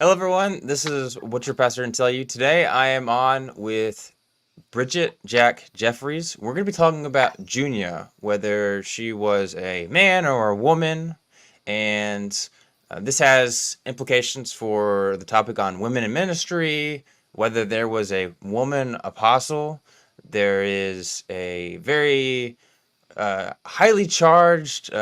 Hello, everyone. This is What Your Pastor Didn't Tell You. Today, I am on with Bridget Jack Jeffries. We're going to be talking about Junia, whether she was a man or a woman, and this has implications for the topic on women in ministry, whether there was a woman apostle. There is a very highly charged,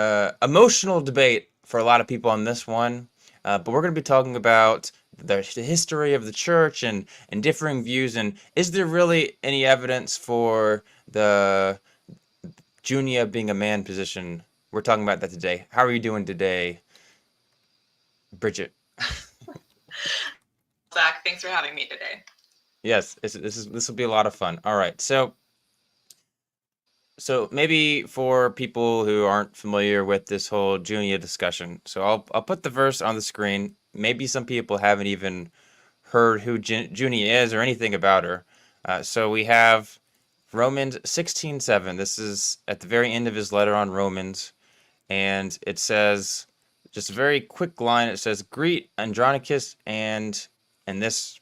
emotional debate for a lot of people on this one. But we're going to be talking about the history of the church and differing views. And is there really any evidence for the Junia being a man position? We're talking about that today. How are you doing today, Bridget? Zach, thanks for having me today. Yes, this will be a lot of fun. All right, so maybe for people who aren't familiar with this whole Junia discussion, so I'll put the verse on the screen. Maybe some people haven't even heard who Junia is or anything about her. So we have Romans 16:7. This is at the very end of his letter on Romans, and it says, just a very quick line. It says, "Greet Andronicus and this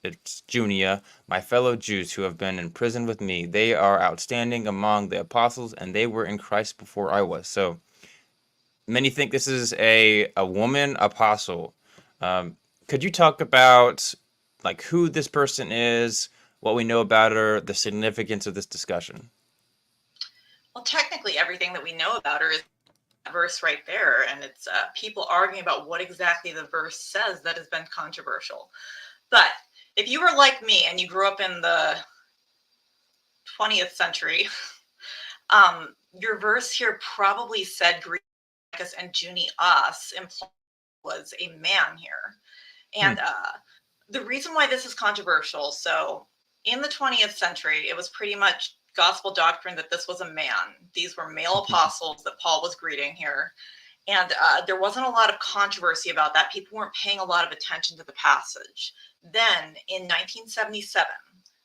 it's Junia, my fellow Jews who have been in prison with me. They are outstanding among the apostles, and they were in Christ before I was." So many think this is a woman apostle. Could you talk about like who this person is, what we know about her, the significance of this discussion? Well, technically, everything that we know about her is that verse right there, and it's people arguing about what exactly the verse says that has been controversial. But if you were like me and you grew up in the 20th century, your verse here probably said Greecus and Junius was a man here. Hmm. And the reason why this is controversial, so in the 20th century, it was pretty much gospel doctrine that this was a man. These were male apostles that Paul was greeting here. And there wasn't a lot of controversy about that. People weren't paying a lot of attention to the passage. Then in 1977,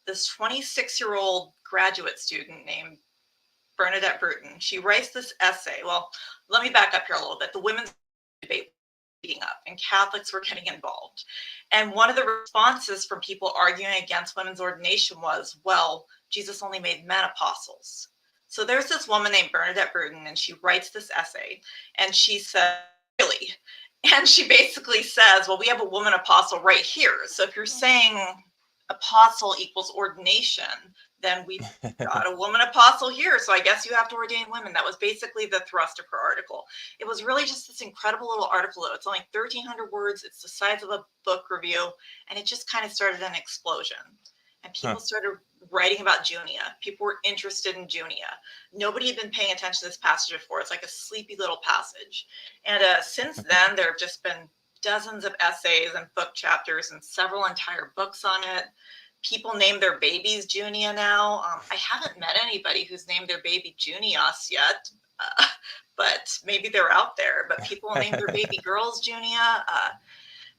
this 26-year-old graduate student named Bernadette Bruton, she writes this essay. Well, let me back up here a little bit. The women's debate heating up and Catholics were getting involved. And one of the responses from people arguing against women's ordination was, well, Jesus only made men apostles. So there's this woman named Bernadette Bruton, and she writes this essay, and she said, really? And she basically says, well, we have a woman apostle right here. So if you're saying apostle equals ordination, then we've got a woman apostle here. So I guess you have to ordain women. That was basically the thrust of her article. It was really just this incredible little article. It's only 1,300 words. It's the size of a book review. And it just kind of started an explosion. And Huh. people started writing about Junia. People were interested in Junia. Nobody had been paying attention to this passage before. It's like a sleepy little passage. And since then, there have just been dozens of essays and book chapters and several entire books on it. People name their babies Junia now. I haven't met anybody who's named their baby Junius yet, but maybe they're out there. But people name their baby girls Junia.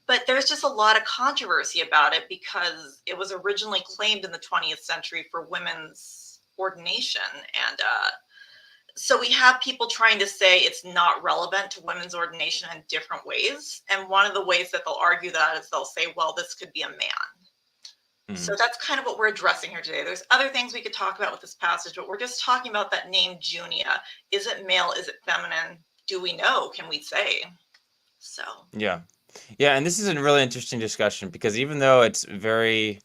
But there's just a lot of controversy about it because it was originally claimed in the 20th century for women's ordination. And so we have people trying to say it's not relevant to women's ordination in different ways. And one of the ways that they'll argue that is they'll say, well, this could be a man. Hmm. So that's kind of what we're addressing here today. There's other things we could talk about with this passage, but we're just talking about that name Junia. Is it male? Is it feminine? Do we know? Can we say? So Yeah. Yeah, and this is a really interesting discussion because even though it's very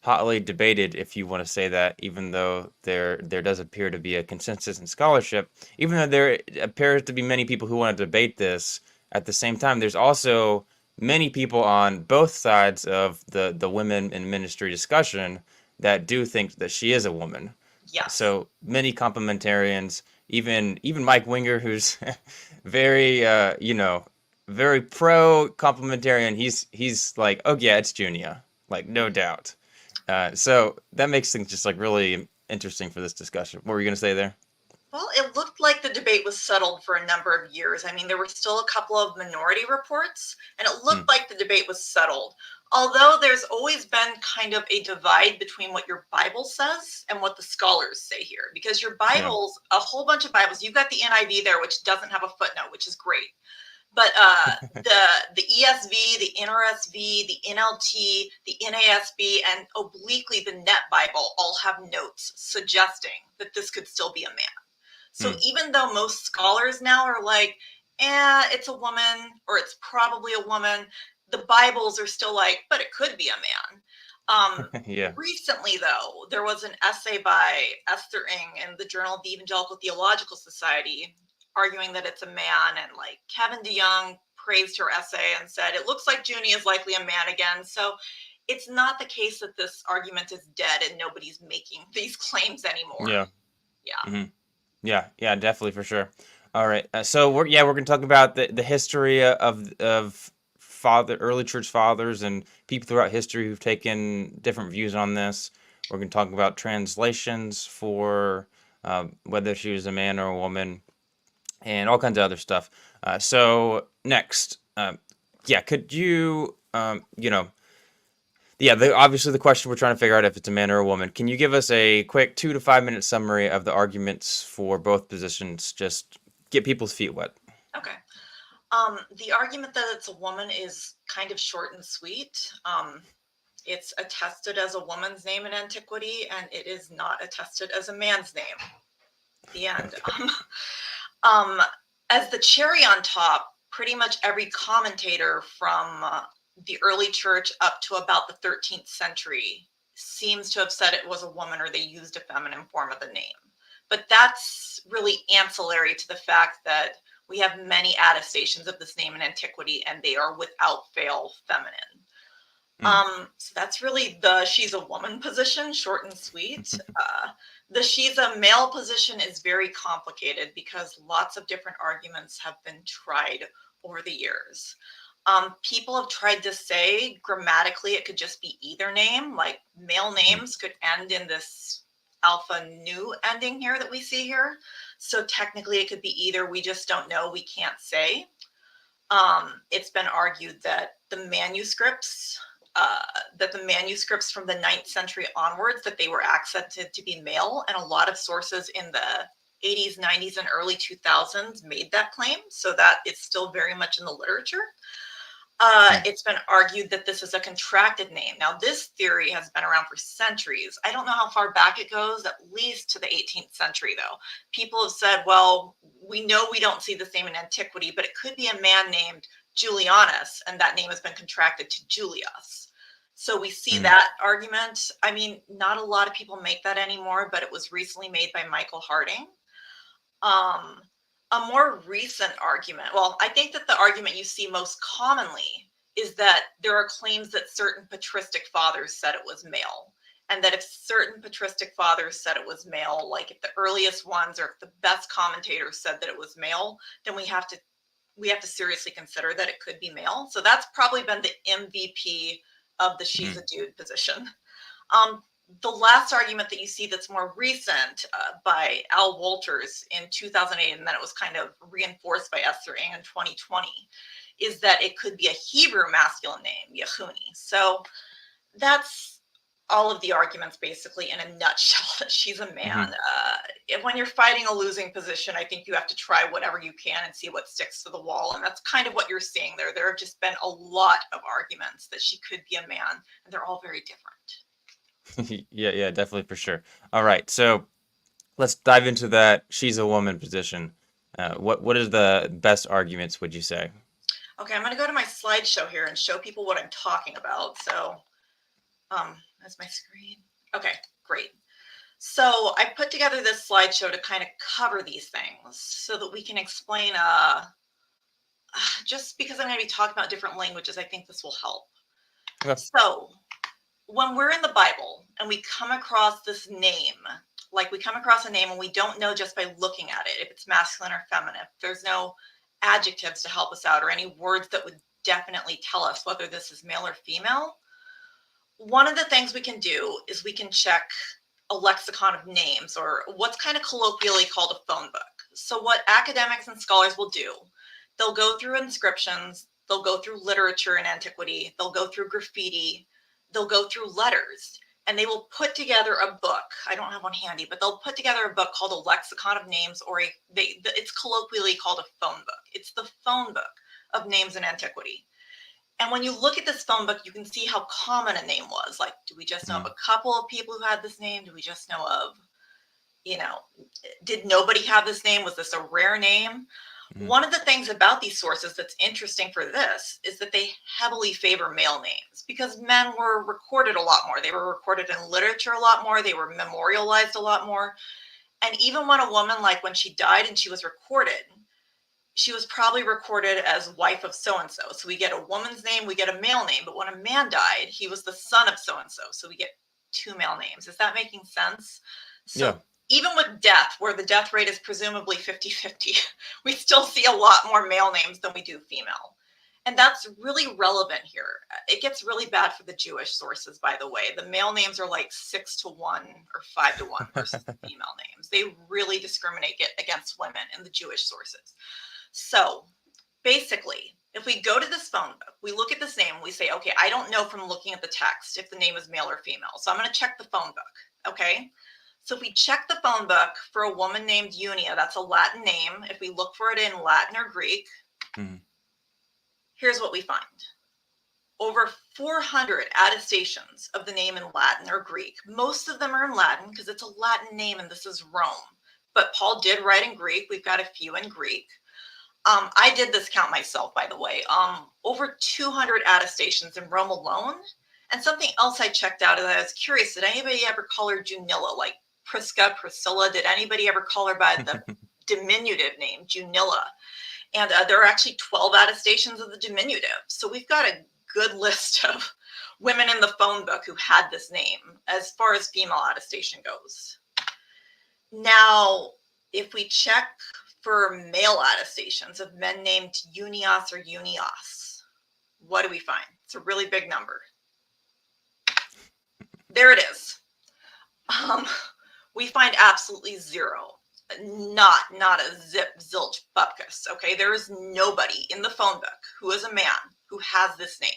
hotly debated, if you want to say that, even though there does appear to be a consensus in scholarship, even though there appears to be many people who want to debate this, at the same time, there's also many people on both sides of the women in ministry discussion that do think that she is a woman. yes. So many complementarians, even Mike Winger, who's very very pro complementarian. He's like, oh yeah, it's Junia, like no doubt. So that makes things just like really interesting for this discussion. What were you gonna say there? Well, it looked like the debate was settled for a number of years. I mean, there were still a couple of minority reports, and it Hmm. looked like the debate was settled. Although there's always been kind of a divide between what your Bible says and what the scholars say here, because your Yeah. Bibles, a whole bunch of Bibles, you've got the NIV there, which doesn't have a footnote, which is great. But the ESV, the NRSV, the NLT, the NASB, and obliquely the Net Bible all have notes suggesting that this could still be a man. So even though most scholars now are like, it's a woman, or it's probably a woman, the Bibles are still like, but it could be a man. Yeah. Recently, though, there was an essay by Esther Ng in the Journal of the Evangelical Theological Society arguing that it's a man, and like Kevin DeYoung praised her essay and said, it looks like Junia is likely a man again. So it's not the case that this argument is dead and nobody's making these claims anymore. Yeah. Yeah. Mm-hmm. Yeah, definitely, for sure. All right. So we're going to talk about the history of early church fathers and people throughout history who've taken different views on this. We're going to talk about translations for whether she was a man or a woman, and all kinds of other stuff. So next, could you, obviously the question we're trying to figure out if it's a man or a woman. Can you give us a quick 2 to 5 minute summary of the arguments for both positions? Just get people's feet wet. Okay. The argument that it's a woman is kind of short and sweet. It's attested as a woman's name in antiquity, and it is not attested as a man's name. The end. As the cherry on top, pretty much every commentator from the early church up to about the 13th century seems to have said it was a woman, or they used a feminine form of the name. But that's really ancillary to the fact that we have many attestations of this name in antiquity, and they are without fail feminine. So that's really the she's a woman position, short and sweet. The she's a male position is very complicated because lots of different arguments have been tried over the years. People have tried to say grammatically it could just be either name, like male names could end in this alpha nu ending here that we see here. So technically it could be either, we just don't know, we can't say. It's been argued that the manuscripts from the 9th century onwards, that they were accepted to be male, and a lot of sources in the 80s, 90s, and early 2000s made that claim, so that it's still very much in the literature. It's been argued that this is a contracted name. Now, this theory has been around for centuries. I don't know how far back it goes, at least to the 18th century, though. People have said, well, we know we don't see this name in antiquity, but it could be a man named Julianus, and that name has been contracted to Julius. So we see that argument. I mean, not a lot of people make that anymore, but it was recently made by Michael Harding. A more recent argument, well, I think that the argument you see most commonly is that there are claims that certain patristic fathers said it was male, and that if certain patristic fathers said it was male, like if the earliest ones or if the best commentators said that it was male, then we have to seriously consider that it could be male. So that's probably been the MVP of the she's a dude position. The last argument that you see that's more recent by Al Wolters in 2008, and then it was kind of reinforced by Esther Ng in 2020, is that it could be a Hebrew masculine name, Yehuni. So that's all of the arguments basically in a nutshell. She's a man. When you're fighting a losing position, I think you have to try whatever you can and see what sticks to the wall. And that's kind of what you're seeing there. There have just been a lot of arguments that she could be a man, and they're all very different. Yeah, definitely, for sure. All right, so let's dive into that she's a woman position. What is the best arguments, would you say? Okay, I'm going to go to my slideshow here and show people what I'm talking about. So that's my screen. Okay, great. So I put together this slideshow to kind of cover these things so that we can explain, just because I'm going to be talking about different languages, I think this will help. Okay. So when we're in the Bible and we come across this name, like we come across a name and we don't know just by looking at it if it's masculine or feminine, if there's no adjectives to help us out or any words that would definitely tell us whether this is male or female, one of the things we can do is we can check a lexicon of names, or what's kind of colloquially called a phone book. So what academics and scholars will do, they'll go through inscriptions, they'll go through literature in antiquity, they'll go through graffiti, they'll go through letters, and they will put together a book. I don't have one handy, but they'll put together a book called a lexicon of names, or it's colloquially called a phone book. It's the phone book of names in antiquity. And when you look at this phone book, you can see how common a name was. Like, do we just know of a couple of people who had this name? Do we just know of, did nobody have this name? Was this a rare name? One of the things about these sources that's interesting for this is that they heavily favor male names because men were recorded a lot more. They were recorded in literature a lot more. They were memorialized a lot more. And even when a woman, like when she died and she was recorded, she was probably recorded as wife of so-and-so. So we get a woman's name, we get a male name. But when a man died, he was the son of so-and-so. So we get two male names. Is that making sense? So Yeah. even with death, where the death rate is presumably 50-50, we still see a lot more male names than we do female. And that's really relevant here. It gets really bad for the Jewish sources, by the way. The male names are like 6-1 or 5-1 versus the female names. They really discriminate against women in the Jewish sources. So basically, if we go to this phone book, we look at this name, we say, okay, I don't know from looking at the text if the name is male or female. So I'm going to check the phone book, okay? So if we check the phone book for a woman named Junia, that's a Latin name. If we look for it in Latin or Greek, here's what we find. Over 400 attestations of the name in Latin or Greek. Most of them are in Latin because it's a Latin name and this is Rome. But Paul did write in Greek. We've got a few in Greek. I did this count myself, by the way. Over 200 attestations in Rome alone. And something else I checked out is I was curious, did anybody ever call her Junilla, like Prisca, Priscilla? Did anybody ever call her by the diminutive name, Junilla? And there are actually 12 attestations of the diminutive. So we've got a good list of women in the phone book who had this name as far as female attestation goes. Now, if we check for male attestations of men named Junias or Junias, what do we find? It's a really big number. There it is. We find absolutely zero. Not a zip, zilch, bupkis. Okay, there is nobody in the phone book who is a man who has this name.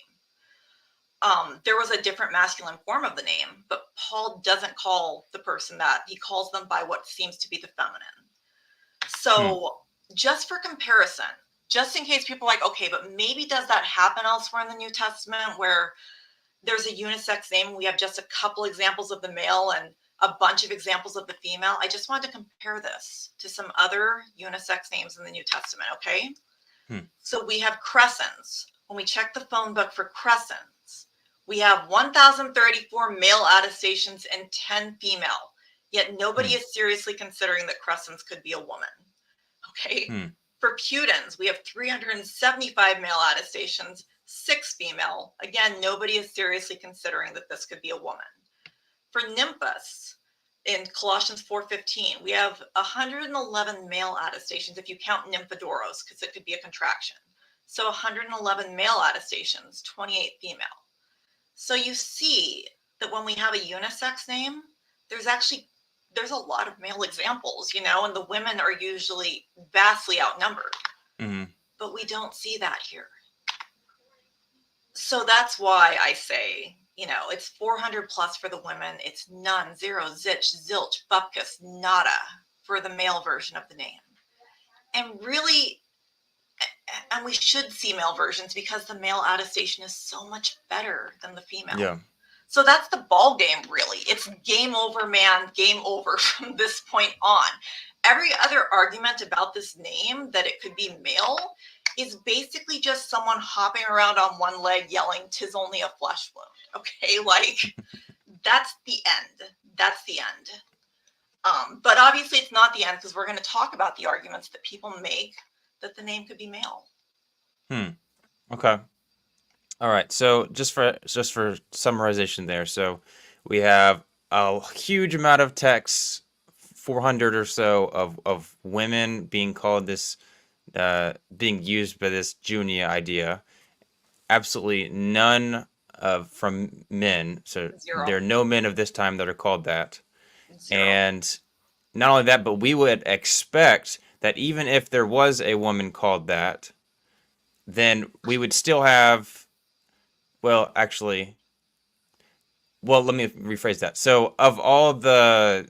There was a different masculine form of the name, but Paul doesn't call the person that. He calls them by what seems to be the feminine. So just for comparison, just in case people are like, okay, but maybe does that happen elsewhere in the New Testament where there's a unisex name and we have just a couple examples of the male and a bunch of examples of the female? I just wanted to compare this to some other unisex names in the New Testament, okay? So we have crescens. When we check the phone book for crescens, we have 1,034 male attestations and 10 female, yet nobody is seriously considering that crescens could be a woman, okay? For pudens, we have 375 male attestations, 6 female. Again, nobody is seriously considering that this could be a woman. For nymphus, in Colossians 4:15, we have 111 male attestations if you count nymphodoros, because it could be a contraction. So 111 male attestations, 28 female. So you see that when we have a unisex name, there's a lot of male examples, and the women are usually vastly outnumbered. But we don't see that here. So that's why I say, it's 400 plus for the women. It's none, zero, zitch, zilch, bupkis, nada for the male version of the name. And really, and we should see male versions because the male attestation is so much better than the female. Yeah. So that's the ball game, really. It's game over, man, game over from this point on. Every other argument about this name, that it could be male, is basically just someone hopping around on one leg yelling, "'Tis only a flesh wound." Okay, that's the end. That's the end. But obviously it's not the end because we're going to talk about the arguments that people make that the name could be male. Okay. All right. So just for summarization there. So we have a huge amount of texts, 400 or so of women being called this, being used by this Junia idea. Absolutely none from men. So Zero. there are no men of this time that are called that. Zero. And not only that, but we would expect that even if there was a woman called that, then we would still have, let me rephrase that. So of all the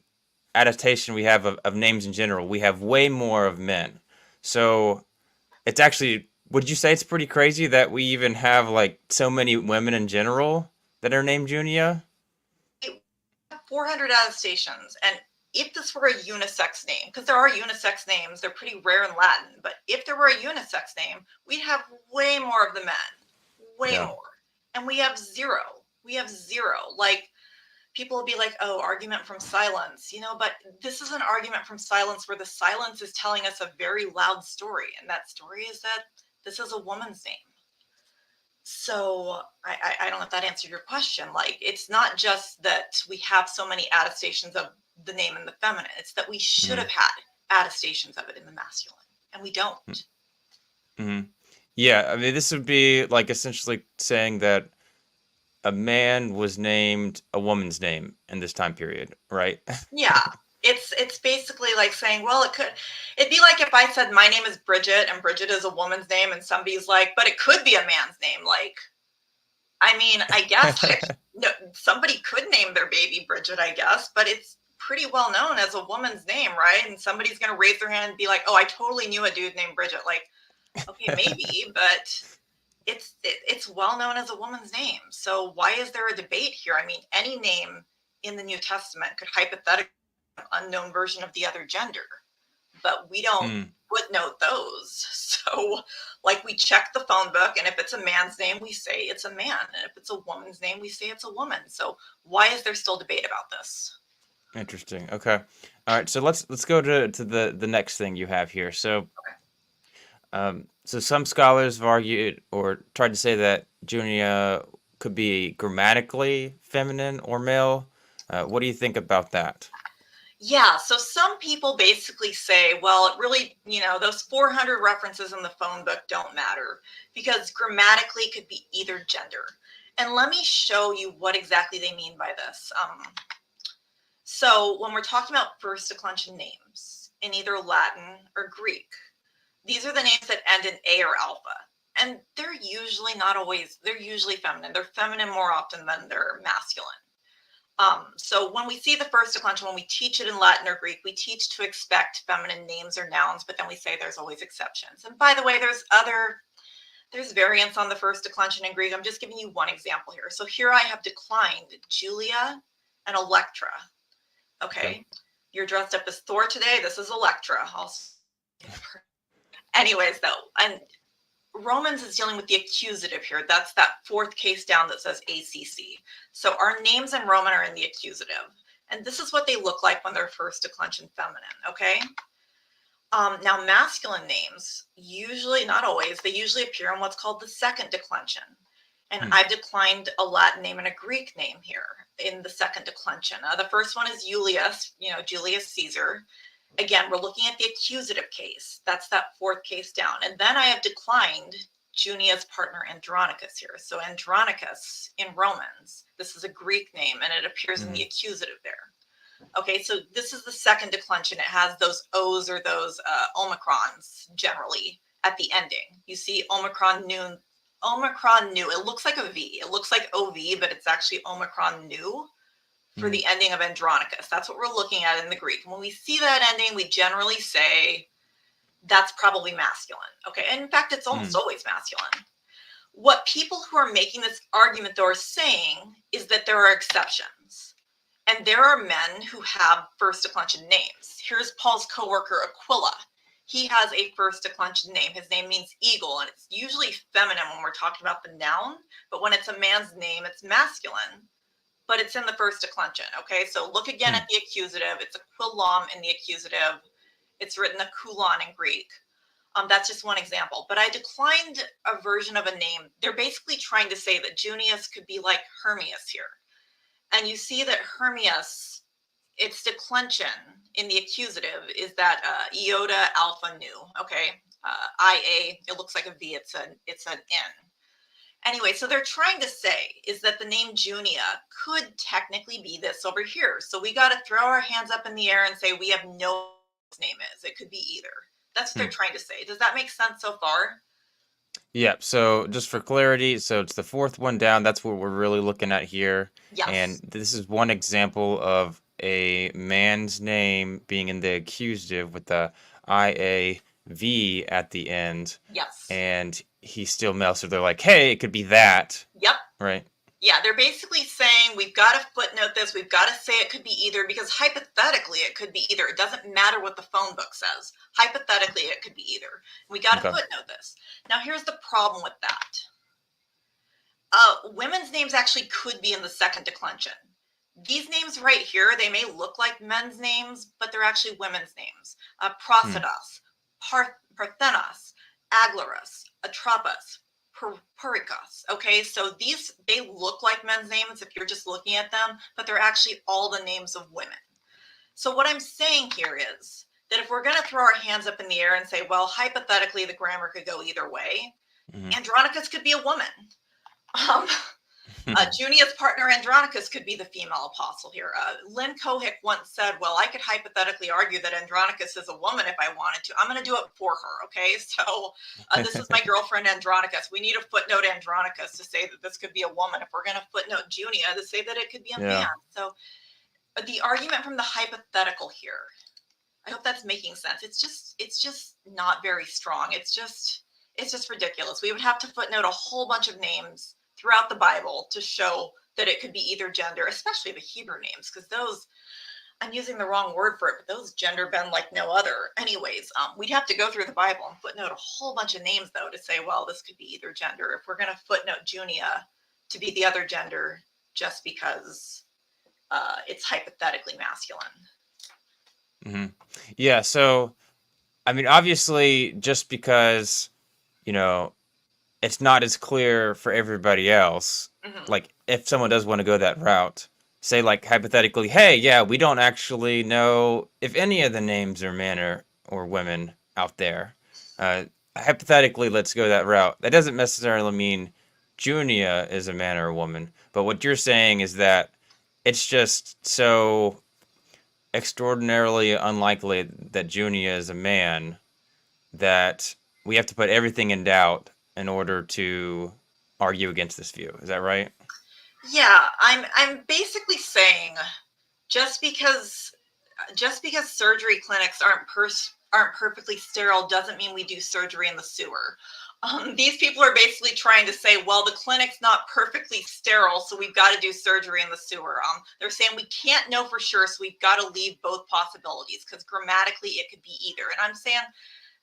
adaptation we have of names in general, we have way more of men. So it's actually Would you say it's pretty crazy that we even have like so many women in general that are named Junia? 400 attestations, and if this were a unisex name, because there are unisex names, they're pretty rare in Latin, but if there were a unisex name, we'd have way more of the men, way Yeah. more. And we have zero. We have zero. Like, people will be like, oh, argument from silence, but this is an argument from silence where the silence is telling us a very loud story. And that story is that this is a woman's name. So I don't know if that answered your question. Like, it's not just that we have so many attestations of the name in the feminine. It's that we should Mm-hmm. have had attestations of it in the masculine, and we don't. Mm-hmm. Yeah, I mean, this would be like essentially saying that a man was named a woman's name in this time period, right? Yeah, it's basically like saying, well, it'd be like if I said my name is Bridget and Bridget is a woman's name, and somebody's like, but it could be a man's name. Like, I mean, I guess no, somebody could name their baby Bridget, I guess, but it's pretty well known as a woman's name, right? And somebody's going to raise their hand and be like, oh, I totally knew a dude named Bridget. Like, okay, maybe, but it's well known as a woman's name. So why is there a debate here? I mean, any name in the New Testament could hypothetically be an unknown version of the other gender, but we don't Mm. footnote those. So, like, we check the phone book, and if it's a man's name, we say it's a man, and if it's a woman's name, we say it's a woman. So why is there still debate about this? Interesting. Okay. All right. So let's go to the next thing you have here. So so some scholars have argued or tried to say that Junia could be grammatically feminine or male. What do you think about that? Yeah, so some people basically say, well, it really, those 400 references in the phone book don't matter because grammatically could be either gender. And let me show you what exactly they mean by this. So when we're talking about first declension names in either Latin or Greek, these are the names that end in A or alpha. And they're usually feminine. They're feminine more often than they're masculine. So when we see the first declension, when we teach it in Latin or Greek, we teach to expect feminine names or nouns, but then we say there's always exceptions. And by the way, there's variants on the first declension in Greek. I'm just giving you one example here. So here I have declined Julia and Electra. Okay. Okay. You're dressed up as Thor today. This is Electra. Anyways, though, and Romans is dealing with the accusative here. That's that fourth case down that says ACC. So our names in Roman are in the accusative. And this is what they look like when they're first declension feminine, okay? Now, masculine names, usually, not always, they usually appear in what's called the second declension. And I've declined a Latin name and a Greek name here in the second declension. The first one is Julius, Julius Caesar. Again, we're looking at the accusative case. That's that fourth case down. And then I have declined Junia's partner Andronicus here. So Andronicus in Romans, this is a Greek name and it appears in the accusative there. Okay, so this is the second declension. It has those O's or those omicrons generally at the ending. You see Omicron nu. It looks like a V. It looks like OV, but it's actually Omicron nu for the ending of Andronicus. That's what we're looking at in the Greek. When we see that ending, we generally say that's probably masculine. Okay, and in fact, it's almost always masculine. What people who are making this argument, though, are saying is that there are exceptions. And there are men who have first declension names. Here's Paul's coworker, Aquila. He has a first declension name. His name means eagle, and it's usually feminine when we're talking about the noun, but when it's a man's name, it's masculine, but it's in the first declension, okay? So look again at the accusative. It's aquilom in the accusative. It's written akulon in Greek. That's just one example, but I declined a version of a name. They're basically trying to say that Junius could be like Hermias here. And you see that Hermias, its declension in the accusative is that iota alpha nu, okay? IA, it looks like a V, it's an N. Anyway, so they're trying to say is that the name Junia could technically be this over here. So we got to throw our hands up in the air and say we have no what his name is. It could be either. That's what they're trying to say. Does that make sense so far? Yeah, so just for clarity, so it's the fourth one down. That's what we're really looking at here. And Yes. this is one example of a man's name being in the accusative with the IA V at the end, Yes. and he's still male. So they're like, hey, it could be that. Yep. Right. Yeah, they're basically saying we've got to footnote this. We've got to say it could be either, because hypothetically it could be either. It doesn't matter what the phone book says. Hypothetically, it could be either. We got to Okay. footnote this. Now, here's the problem with that. Women's names actually could be in the second declension. These names right here, they may look like men's names, but they're actually women's names. Procedos, Parthenos, Aglaros, Atropos, Purikos. Okay, so these, they look like men's names if you're just looking at them, but they're actually all the names of women. So what I'm saying here is that if we're going to throw our hands up in the air and say, well, hypothetically, the grammar could go either way, Andronicus could be a woman. Junia's partner Andronicus could be the female apostle here. Lynn Cohick once said, well, I could hypothetically argue that Andronicus is a woman if I wanted to. I'm going to do it for her, okay? So this is my girlfriend Andronicus. We need a footnote Andronicus to say that this could be a woman. If we're going to footnote Junia, to say that it could be a man. So the argument from the hypothetical here, I hope that's making sense. It's just not very strong. It's just ridiculous. We would have to footnote a whole bunch of names throughout the Bible to show that it could be either gender, especially the Hebrew names, because those, I'm using the wrong word for it, but those gender bend like no other. Anyways, we'd have to go through the Bible and footnote a whole bunch of names, though, to say, well, this could be either gender. If we're going to footnote Junia to be the other gender just because it's hypothetically masculine. Yeah, so, I mean, obviously, just because, it's not as clear for everybody else, like, if someone does want to go that route, say, like, hypothetically, hey, yeah, we don't actually know if any of the names are men or women out there. Hypothetically, let's go that route. That doesn't necessarily mean Junia is a man or a woman, but what you're saying is that it's just so extraordinarily unlikely that Junia is a man that we have to put everything in doubt in order to argue against this view. Is that right? Yeah, I'm basically saying just because surgery clinics aren't perfectly sterile doesn't mean we do surgery in the sewer. These people are basically trying to say, well, the clinic's not perfectly sterile, so we've got to do surgery in the sewer. They're saying we can't know for sure, so we've got to leave both possibilities because grammatically it could be either. And I'm saying,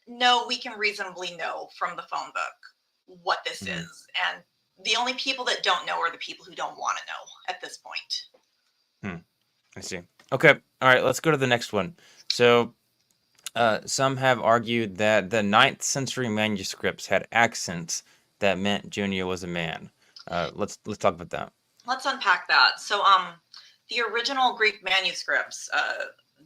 no, we can reasonably know from the phone book what this is. And the only people that don't know are the people who don't want to know at this point. I see. Okay. All right. Let's go to the next one. So, some have argued that the 9th century manuscripts had accents that meant Junia was a man. Let's talk about that. Let's unpack that. So, the original Greek manuscripts,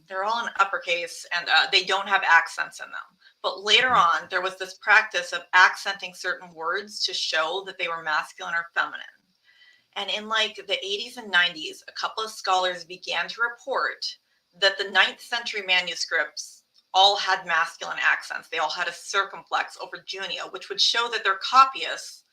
they're all in uppercase and they don't have accents in them. But later on, there was this practice of accenting certain words to show that they were masculine or feminine. And in like the 80s and 90s, a couple of scholars began to report that the 9th century manuscripts all had masculine accents. They all had a circumflex over Junia, which would show that their copyists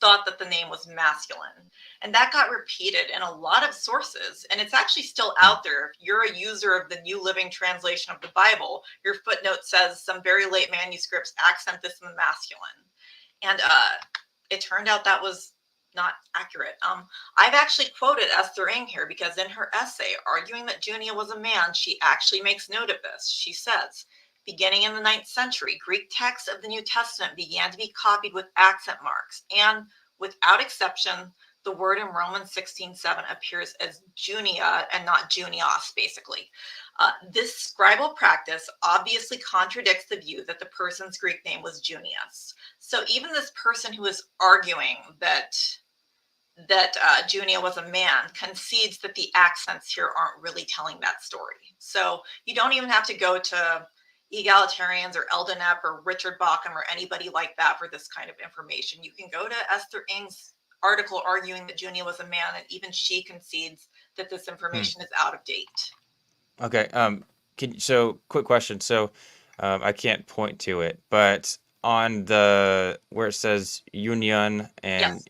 thought that the name was masculine. And that got repeated in a lot of sources. And it's actually still out there. If you're a user of the New Living Translation of the Bible, your footnote says some very late manuscripts accent this in the masculine. And it turned out that was not accurate. I've actually quoted Esther Ng here because in her essay arguing that Junia was a man, she actually makes note of this. She says, beginning in the 9th century, Greek texts of the New Testament began to be copied with accent marks, and without exception, the word in Romans 16:7 appears as Junia and not Junios, basically. This scribal practice obviously contradicts the view that the person's Greek name was Junius. So even this person who is arguing that Junia was a man concedes that the accents here aren't really telling that story. So you don't even have to go to egalitarians or Eldenep or Richard Bauckham or anybody like that for this kind of information. You can go to Esther Ng's article arguing that Junia was a man, and even she concedes that this information is out of date. Okay. So quick question. So, I can't point to it, but on the where it says union and Yes.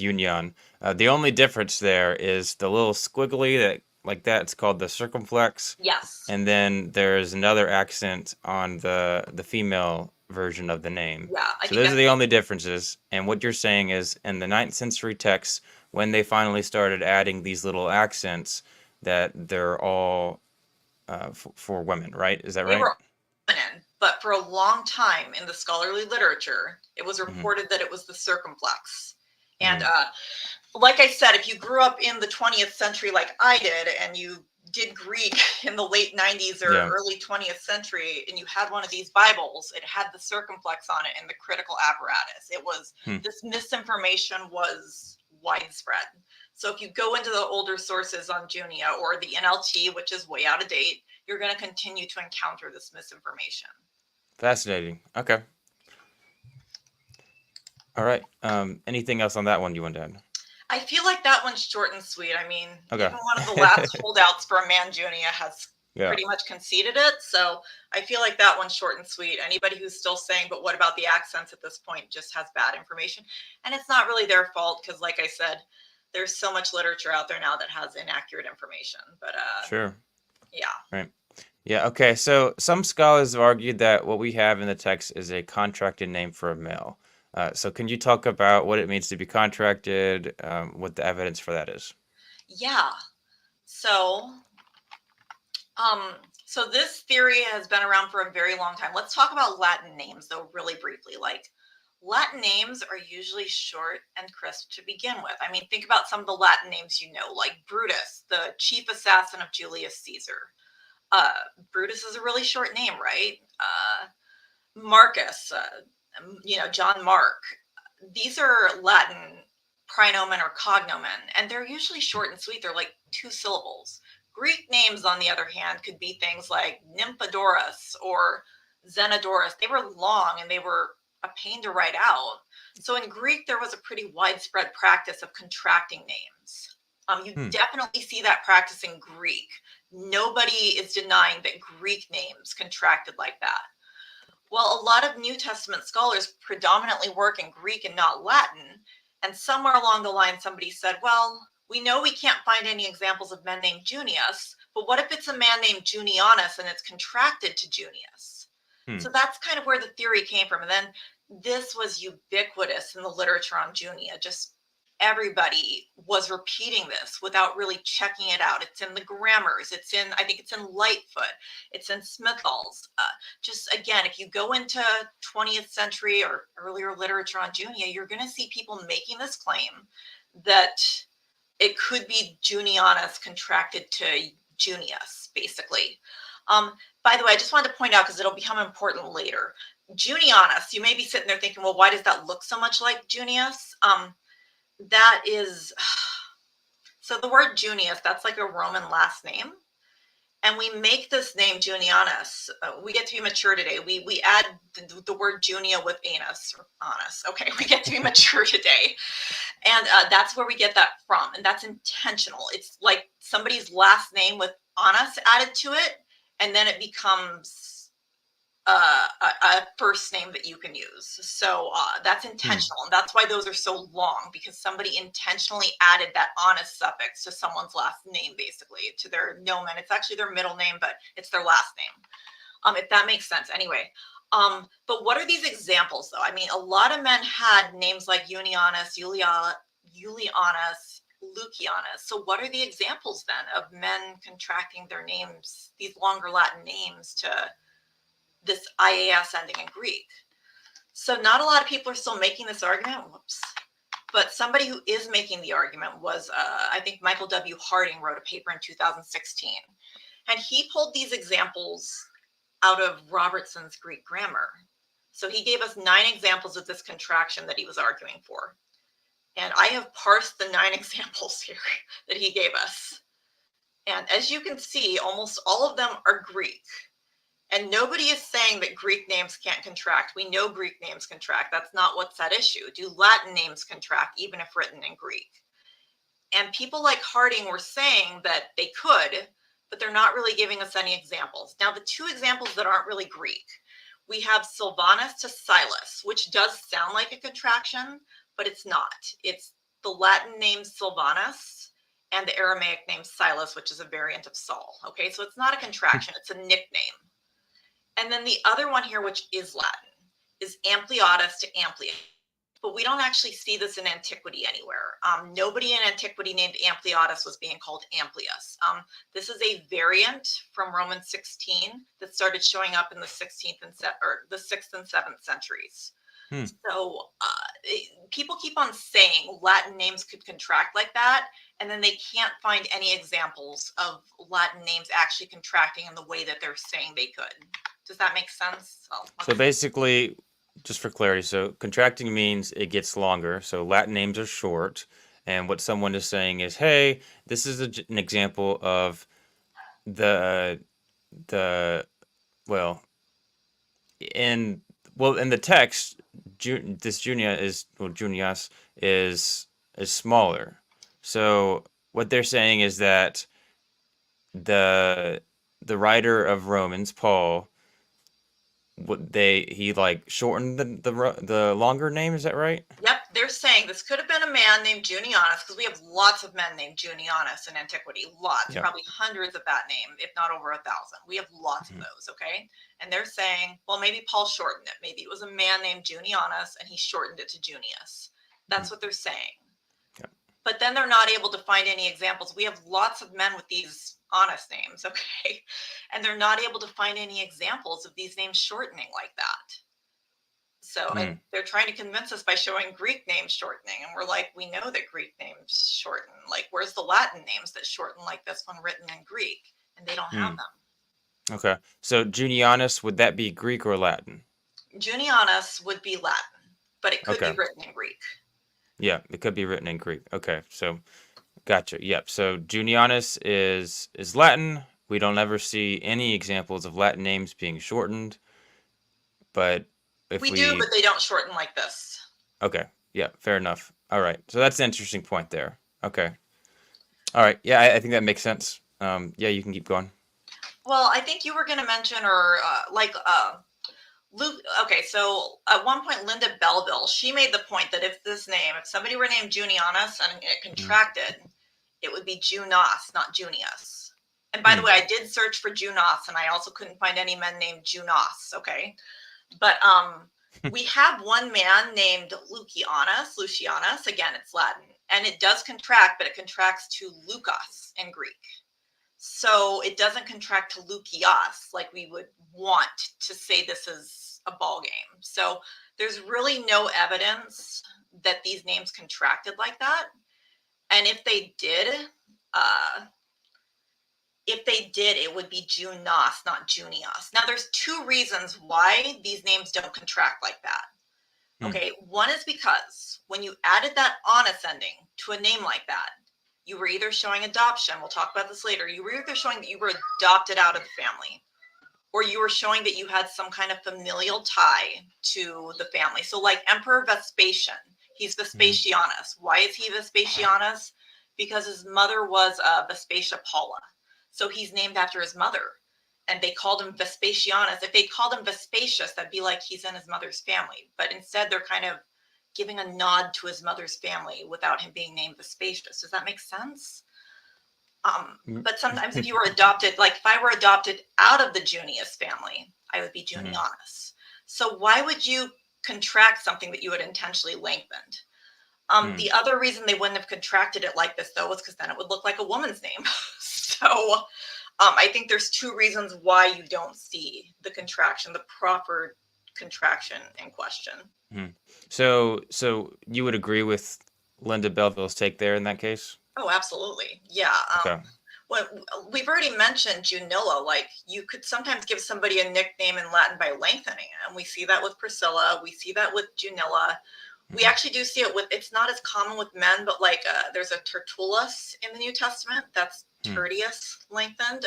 union, the only difference there is the little squiggly that like that. It's called the circumflex. Yes. And then there's another accent on the female version of the name. Yeah, I So think those are that's the only differences. And what you're saying is in the 9th century texts, when they finally started adding these little accents, that they're all for women, right? Is that they right? were feminine, but for a long time in the scholarly literature, it was Mm-hmm. reported that it was the circumflex. And Mm-hmm. like I said, if you grew up in the 20th century like I did, and you did Greek in the late 90s or Yeah. early 20th century, and you had one of these Bibles, it had the circumflex on it and the critical apparatus. It was, Hmm. this misinformation was widespread. So if you go into the older sources on Junia or the NLT, which is way out of date, you're going to continue to encounter this misinformation. Fascinating. Okay. All right. Anything else on that one you want to add? I feel like that one's short and sweet. I mean, Okay. even one of the last holdouts for a Man Junia has Yeah. pretty much conceded it. So I feel like that one's short and sweet. Anybody who's still saying, but what about the accents at this point, just has bad information. And it's not really their fault because, like I said, there's so much literature out there now that has inaccurate information. But Sure. yeah. Right. Yeah. Okay. So some scholars have argued that what we have in the text is a contracted name for a male. So can you talk about what it means to be contracted, what the evidence for that is? Yeah. So so this theory has been around for a very long time. Let's talk about Latin names, though, really briefly. Like, Latin names are usually short and crisp to begin with. I mean, think about some of the Latin names you know, like Brutus, the chief assassin of Julius Caesar. Brutus is a really short name, right? Marcus, John Mark. These are Latin praenomen or cognomen, and they're usually short and sweet. They're like 2 syllables. Greek names, on the other hand, could be things like Nymphodorus or Zenodorus. They were long and they were a pain to write out. So in Greek, there was a pretty widespread practice of contracting names. You definitely see that practice in Greek. Nobody is denying that Greek names contracted like that. Well, a lot of New Testament scholars predominantly work in Greek and not Latin. And somewhere along the line, somebody said, well, we know we can't find any examples of men named Junius, but what if it's a man named Junianus and it's contracted to Junius? So that's kind of where the theory came from. And then this was ubiquitous in the literature on Junia. Just everybody was repeating this without really checking it out. It's in the grammars. I think it's in Lightfoot. It's in Smithall's. Just again, if you go into 20th century or earlier literature on Junia, you're going to see people making this claim that it could be Junianus contracted to Junius, basically. By the way, I just wanted to point out, because it'll become important later, Junianus, you may be sitting there thinking, well, why does that look so much like Junius? That is, so the word Junius, that's like a Roman last name. And we make this name Junianus. We get to be mature today. We add the word Junia with anus or anus. Okay, we get to be mature today. And that's where we get that from. And that's intentional. It's like somebody's last name with anus added to it. And then it becomes a first name that you can use. So that's intentional. And that's why those are so long, because somebody intentionally added that anus suffix to someone's last name, basically, to their nomen. It's actually their middle name, but it's their last name, if that makes sense. Anyway, but what are these examples, though? I mean, a lot of men had names like Unianus, Julianus, Lucianus. So what are the examples then of men contracting their names, these longer Latin names, to this IAS ending in Greek? So not a lot of people are still making this argument. Whoops. But somebody who is making the argument was, I think Michael W. Harding wrote a paper in 2016. And he pulled these examples out of Robertson's Greek grammar. So he gave us 9 examples of this contraction that he was arguing for. And I have parsed the 9 examples here that he gave us. And as you can see, almost all of them are Greek. And nobody is saying that Greek names can't contract. We know Greek names contract. That's not what's at issue. Do Latin names contract, even if written in Greek? And people like Harding were saying that they could, but they're not really giving us any examples. Now, the 2 examples that aren't really Greek, we have Sylvanus to Silas, which does sound like a contraction, but it's not. It's the Latin name Sylvanus, and the Aramaic name Silas, which is a variant of Saul. Okay, so it's not a contraction, it's a nickname. And then the other one here, which is Latin, is ampliatus to amplius. But we don't actually see this in antiquity anywhere. Nobody in antiquity named ampliatus was being called amplius. This is a variant from Romans 16 that started showing up in the 16th and the 6th and 7th centuries. So people keep on saying Latin names could contract like that, and then they can't find any examples of Latin names actually contracting in the way that they're saying they could. Does that make sense? So basically, just for clarity, so contracting means it gets longer. So Latin names are short. And what someone is saying is, hey, this is an example of the well, in the text, this Junia is Junias is smaller. So what they're saying is that the writer of Romans, Paul, he like shortened the longer name. Is that right? Yep, they're saying this could have been a man named Junianus, because we have lots of men named Junianus in antiquity. Lots, Yep. probably hundreds of that name, if not over 1,000. We have lots of those, okay? And they're saying, well, maybe Paul shortened it. Maybe it was a man named Junianus and he shortened it to Junius. That's what they're saying. Yep. But then they're not able to find any examples. We have lots of men with these honest names, okay? And they're not able to find any examples of these names shortening like that. So and they're trying to convince us by showing Greek names shortening. And we're like, we know that Greek names shorten. Like, where's the Latin names that shorten like this one written in Greek? And they don't have them. Okay. So Junianus, would that be Greek or Latin? Junianus would be Latin, but it could be written in Greek. Yeah, it could be written in Greek. Okay, so gotcha. Yep. So Junianus is Latin. We don't ever see any examples of Latin names being shortened. But if we do, but they don't shorten like this. Okay. Yeah, fair enough. All right. So that's an interesting point there. Okay. All right. Yeah, I think that makes sense. Yeah, you can keep going. Well, I think you were going to mention, or Luke. Okay, so at one point, Linda Belleville, she made the point that if somebody were named Junianus and it contracted, it would be Junas, not Junius. And by the way, I did search for Junas, and I also couldn't find any men named Junas. Okay, but we have one man named Lucianus. Again, it's Latin, and it does contract, but it contracts to Lucas in Greek. So it doesn't contract to Lukias like we would want to say this is a ball game. So there's really no evidence that these names contracted like that. And if they did, it would be Junas, not Junias. Now, there's two reasons why these names don't contract like that. Okay, one is because when you added that "-us" ending to a name like that, you were either showing adoption. We'll talk about this later. You were either showing that you were adopted out of the family, or you were showing that you had some kind of familial tie to the family. So like Emperor Vespasian, he's Vespasianus. Why is he Vespasianus? Because his mother was Vespasia Paula. So he's named after his mother. And they called him Vespasianus. If they called him Vespasius, that'd be like he's in his mother's family. But instead, they're kind of giving a nod to his mother's family without him being named Vespasius. Does that make sense? But sometimes if you were adopted, like if I were adopted out of the Junius family, I would be Junianus. So why would you contract something that you had intentionally lengthened? The other reason they wouldn't have contracted it like this, though, was because then it would look like a woman's name. So I think there's two reasons why you don't see the contraction, the proper contraction in question. So you would agree with Linda Belleville's take there in that case? Oh, absolutely. Yeah. Okay. Well, we've already mentioned Junilla. Like, you could sometimes give somebody a nickname in Latin by lengthening it. And we see that with Priscilla. We see that with Junilla. We actually do see it with, it's not as common with men, but like there's a Tertullus in the New Testament. That's Tertius lengthened.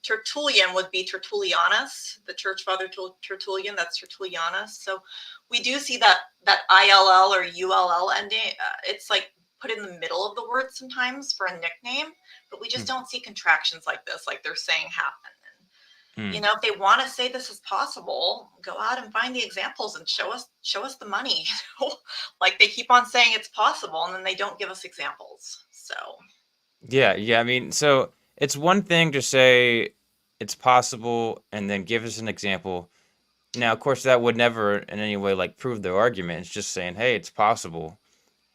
Tertullian would be Tertullianus, the church father Tertullian. That's Tertullianus. So we do see that ILL or ULL ending. It's like put in the middle of the word sometimes for a nickname, but we just don't see contractions like this, like they're saying happen. And, you know, if they want to say this is possible, go out and find the examples and show us the money. You know? Like they keep on saying it's possible and then they don't give us examples. So Yeah, yeah. I mean, so it's one thing to say it's possible and then give us an example. Now, of course, that would never in any way like prove their argument. It's just saying, hey, it's possible.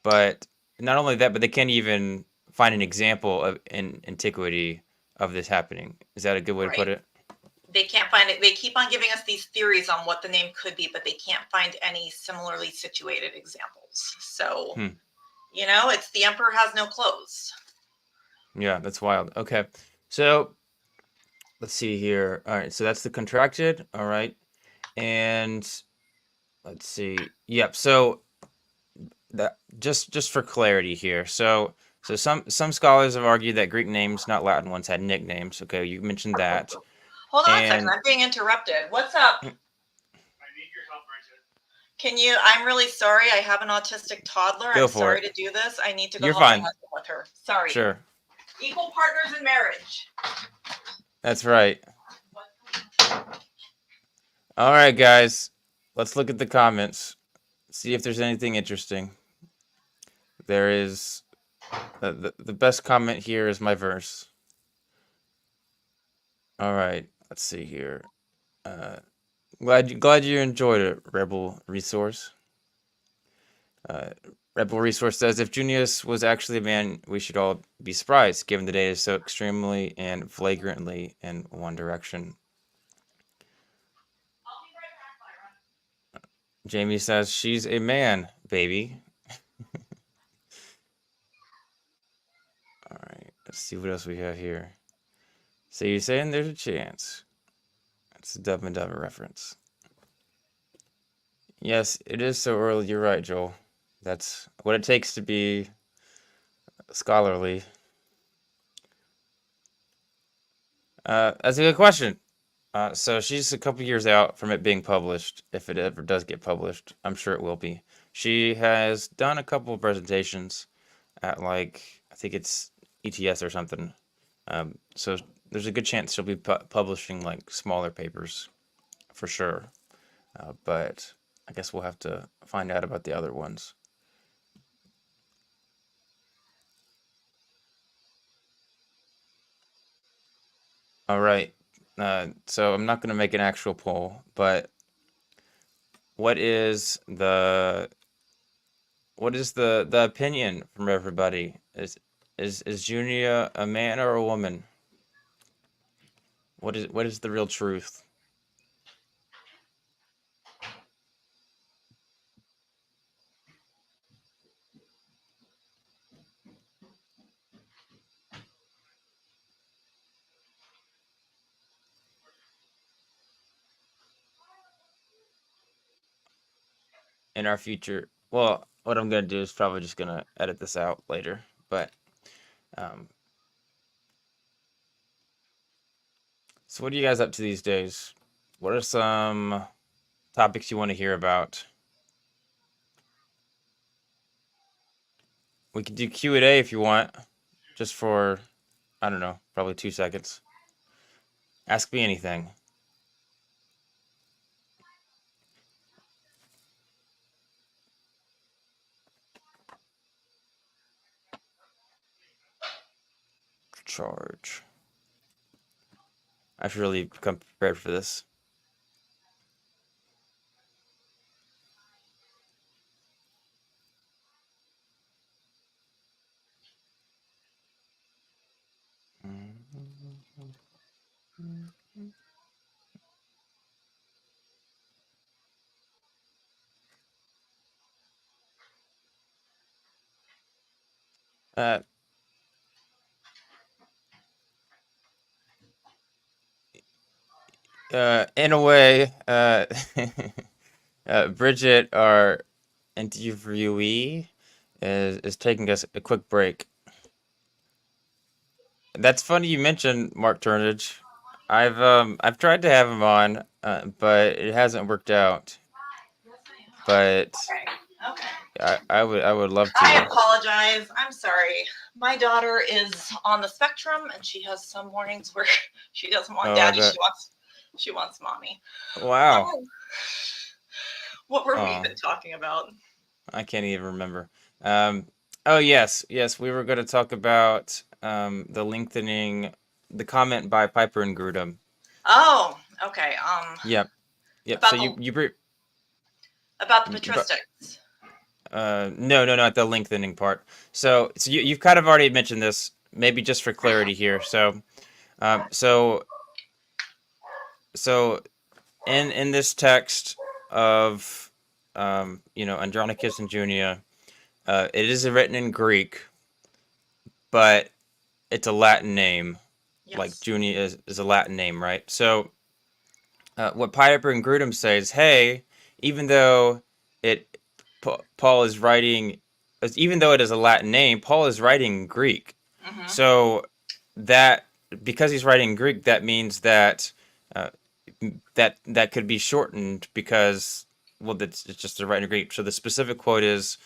But not only that, but they can't even find an example of in antiquity of this happening. Is that a good way to put Right. it? They can't find it. They keep on giving us these theories on what the name could be, but they can't find any similarly situated examples. So, Hmm. it's the emperor has no clothes. Yeah, that's wild. Okay. So let's see here. All right. So that's the contracted. All right. And let's see. Yep. So that just for clarity here. So some scholars have argued that Greek names, not Latin ones, had nicknames. Okay, you mentioned that. Hold on a second. And I'm being interrupted. What's up? mm, Can you? I'm really sorry. I have an autistic toddler. go I'm for sorry it. to do this. I need to go You're help my fine. husband with her. Sorry. Sure. Equal partners in marriage. That's right. All right, guys. Let's look at the comments. See if there's anything interesting. There is the best comment here is my verse. All right. Let's see here. Uh, glad you enjoyed it, Rebel Resource. Uh, Rebel Resource says, if Junius was actually a man, we should all be surprised, given the data is so extremely and flagrantly in one direction. Jamie says, she's a man, baby. All right, let's see what else we have here. So you're saying there's a chance. That's a Dumb and Dumber reference. Yes, it is so early. You're right, Joel. That's what it takes to be scholarly. That's a good question. So she's a couple years out from it being published, if it ever does get published. I'm sure it will be. She has done a couple of presentations at like I think it's ETS or something. So there's a good chance she'll be publishing like smaller papers for sure. But I guess we'll have to find out about the other ones. All right. So I'm not going to make an actual poll, but what is the the opinion from everybody? Is Junia a man or a woman? What is the real truth? In our future? Well, what I'm gonna do is probably just gonna edit this out later. But um, so what are you guys up to these days? What are some topics you want to hear about? We could do Q&A if you want, just for I don't know, probably 2 seconds. Ask me anything. Charge. I should really come prepared for this. Uh, in a way, Bridget, our interviewee, is taking us a quick break. That's funny you mentioned Mark Turnage. I've tried to have him on, but it hasn't worked out. But Okay. Okay. I would love I to. apologize. I'm sorry. My daughter is on the spectrum, and she has some mornings where she doesn't want Oh, I daddy. bet. She wants mommy. Wow. Oh, what were we Oh, even talking about? I can't even remember. Um, Oh, yes, yes. We were going to talk about the lengthening, the comment by Piper and Grudem. Oh, okay. Yep, yep. So About you the you br- about the but patristics. no, no, not the lengthening part. So you've kind of already mentioned this, maybe just for clarity here. Um, so so in this text of Andronicus and Junia, it is written in Greek, but it's a Latin name. Like Yes. Junia is a Latin name, right? So what Piper and Grudem say is, hey, even though it Paul is writing, even though it is a Latin name, Paul is writing Greek. Mm-hmm. So that because he's writing Greek, that means that uh, that could be shortened because well, it's just a writing Greek. So the specific quote is.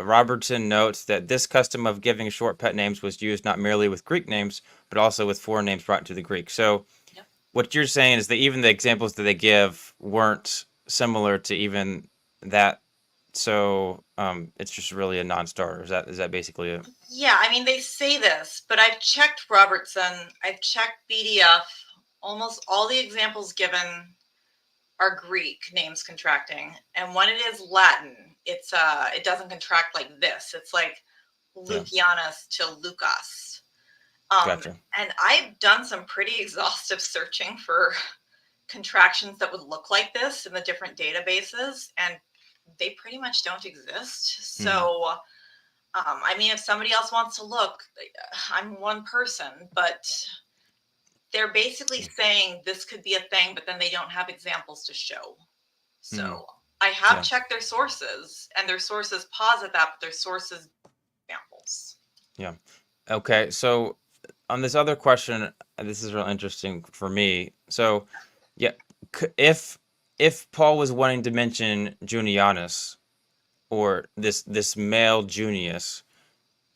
Robertson notes that this custom of giving short pet names was used not merely with Greek names, but also with foreign names brought into the Greek. So Yep. what you're saying is that even the examples that they give weren't similar to even that. So it's just really a non-starter. Is that basically it? Yeah, I mean, they say this, but I've checked Robertson, I've checked BDF. Almost all the examples given are Greek names contracting, and when it is Latin, it doesn't contract like this. It's like Yeah, Lucianus to Lucas. Um, gotcha. and I've done some pretty exhaustive searching for contractions that would look like this in the different databases, and they pretty much don't exist. Hmm. So I mean, if somebody else wants to look, I'm one person, but they're basically saying this could be a thing, but then they don't have examples to show. Hmm. So I have Yeah. checked their sources, and their sources posit that, but their sources examples. Yeah. Okay. So on this other question, this is real interesting for me. So yeah, if Paul was wanting to mention Junianus or this male Junius,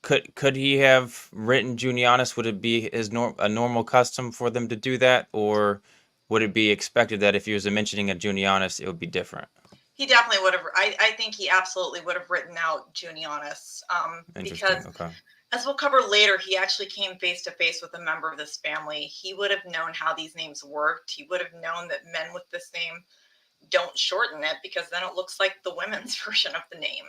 could he have written Junianus? Would it be a normal custom for them to do that, or would it be expected that if he was mentioning a Junianus, it would be different? He definitely would have. I think he absolutely would have written out Junianus, because Interesting. Okay. as we'll cover later, he actually came face to face with a member of this family. He would have known how these names worked. He would have known that men with this name don't shorten it because then it looks like the women's version of the name.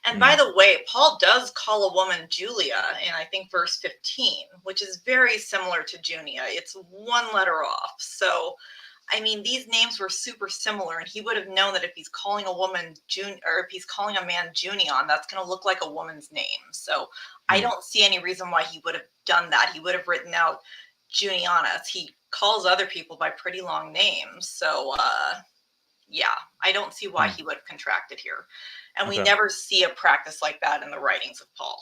And by Mm, the way, Paul does call a woman Julia in, I think, verse 15, which is very similar to Junia. It's one letter off. So I mean, these names were super similar, and he would have known that if he's calling a woman June, or if he's calling a man Junion, that's going to look like a woman's name. So I mm, don't see any reason why he would have done that. He would have written out Junianus. He calls other people by pretty long names. So yeah, I don't see why mm. he would have contracted here. And we Okay. never see a practice like that in the writings of Paul.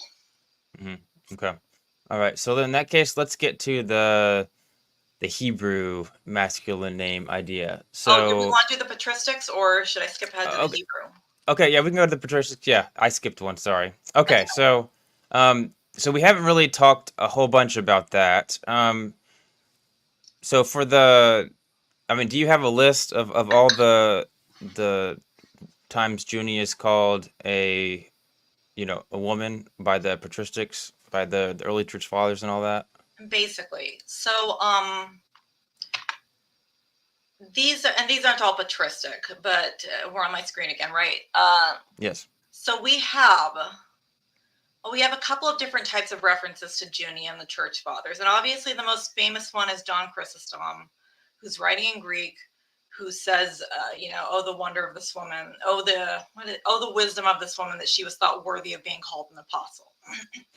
Hmm. Okay. All right. So then in that case, let's get to the Hebrew masculine name idea. Oh, do we So want to do the patristics, or should I skip ahead to the okay, Hebrew? okay, yeah, we can go to the patristics. Yeah, I skipped one. Sorry. Okay, That's so we haven't really talked a whole bunch about that. So for the, I mean, do you have a list of all the times Junie is called a woman by the patristics, by the early church fathers and all that? basically. So these aren't all patristic, but we're on my screen again, right? Yes. So we have a couple of different types of references to Junia and the church fathers, and obviously the most famous one is John Chrysostom, who's writing in Greek, who says, oh, the wonder of this woman, the wisdom of this woman, that she was thought worthy of being called an apostle.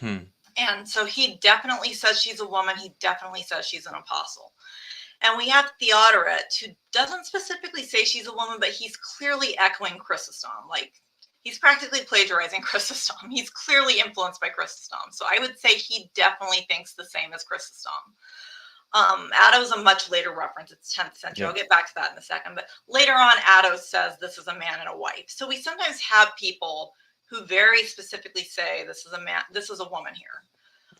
Hmm. And so he definitely says she's a woman. He definitely says she's an apostle. And we have Theodoret, who doesn't specifically say she's a woman, but he's clearly echoing Chrysostom. Like, he's practically plagiarizing Chrysostom. He's clearly influenced by Chrysostom. So I would say he definitely thinks the same as Chrysostom. Addo's a much later reference. It's 10th century. I'll Yep. get back to that in a second. But later on, Addo says this is a man and a wife. So we sometimes have people who very specifically say this is a man, this is a woman here.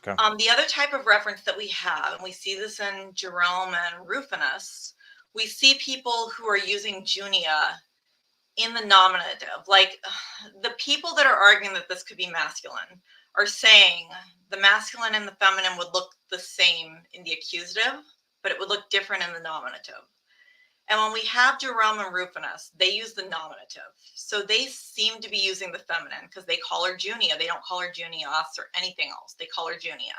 Okay. The other type of reference that we have, and we see this in Jerome and Rufinus, we see people who are using Junia in the nominative. Like, the people that are arguing that this could be masculine are saying the masculine and the feminine would look the same in the accusative, but it would look different in the nominative. And when we have Jerome and Rufinus, they use the nominative. So they seem to be using the feminine because they call her Junia. They don't call her Junias or anything else. They call her Junia.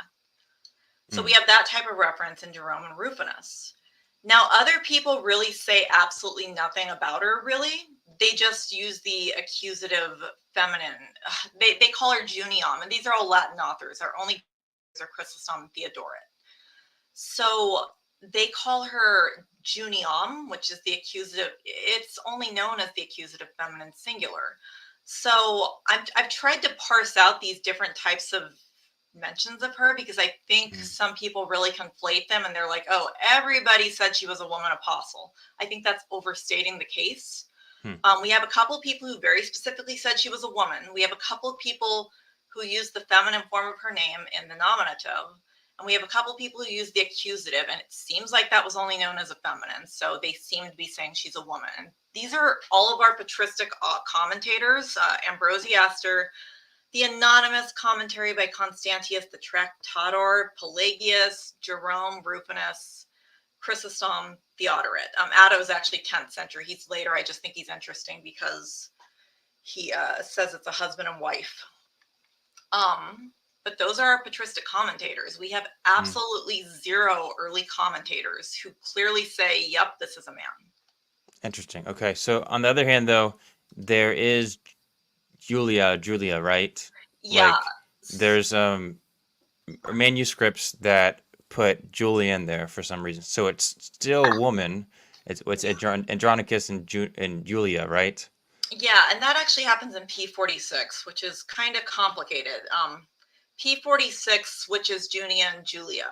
So we have that type of reference in Jerome and Rufinus. Now, other people really say absolutely nothing about her, really. They just use the accusative feminine. They call her Juniam, and these are all Latin authors. Our only are Chrysostom and Theodoret. So they call her Juniam, which is the accusative. It's only known as the accusative feminine singular. So I've tried to parse out these different types of mentions of her because I think some people really conflate them and they're like, oh, everybody said she was a woman apostle. I think that's overstating the case. We have a couple of people who very specifically said she was a woman. We have a couple of people who use the feminine form of her name in the nominative. And we have a couple of people who use the accusative, and it seems like that was only known as a feminine. So they seem to be saying she's a woman. And these are all of our patristic commentators. Ambrosi Aster, the anonymous commentary by Constantius the Tractator, Pelagius, Jerome, Rufinus, Chrysostom, Theodoret. Atto is actually 10th century. He's later. I just think he's interesting because he says it's a husband and wife. But those are our patristic commentators. We have absolutely zero early commentators who clearly say, yep, this is a man. Interesting. Okay. So on the other hand, though, there is Julia, right? Yeah. Like there's manuscripts that put Julia in there for some reason. So it's still a woman. It's Andronicus and Julia, right? Yeah, and that actually happens in P46, which is kind of complicated. P46 switches Junia and Julia.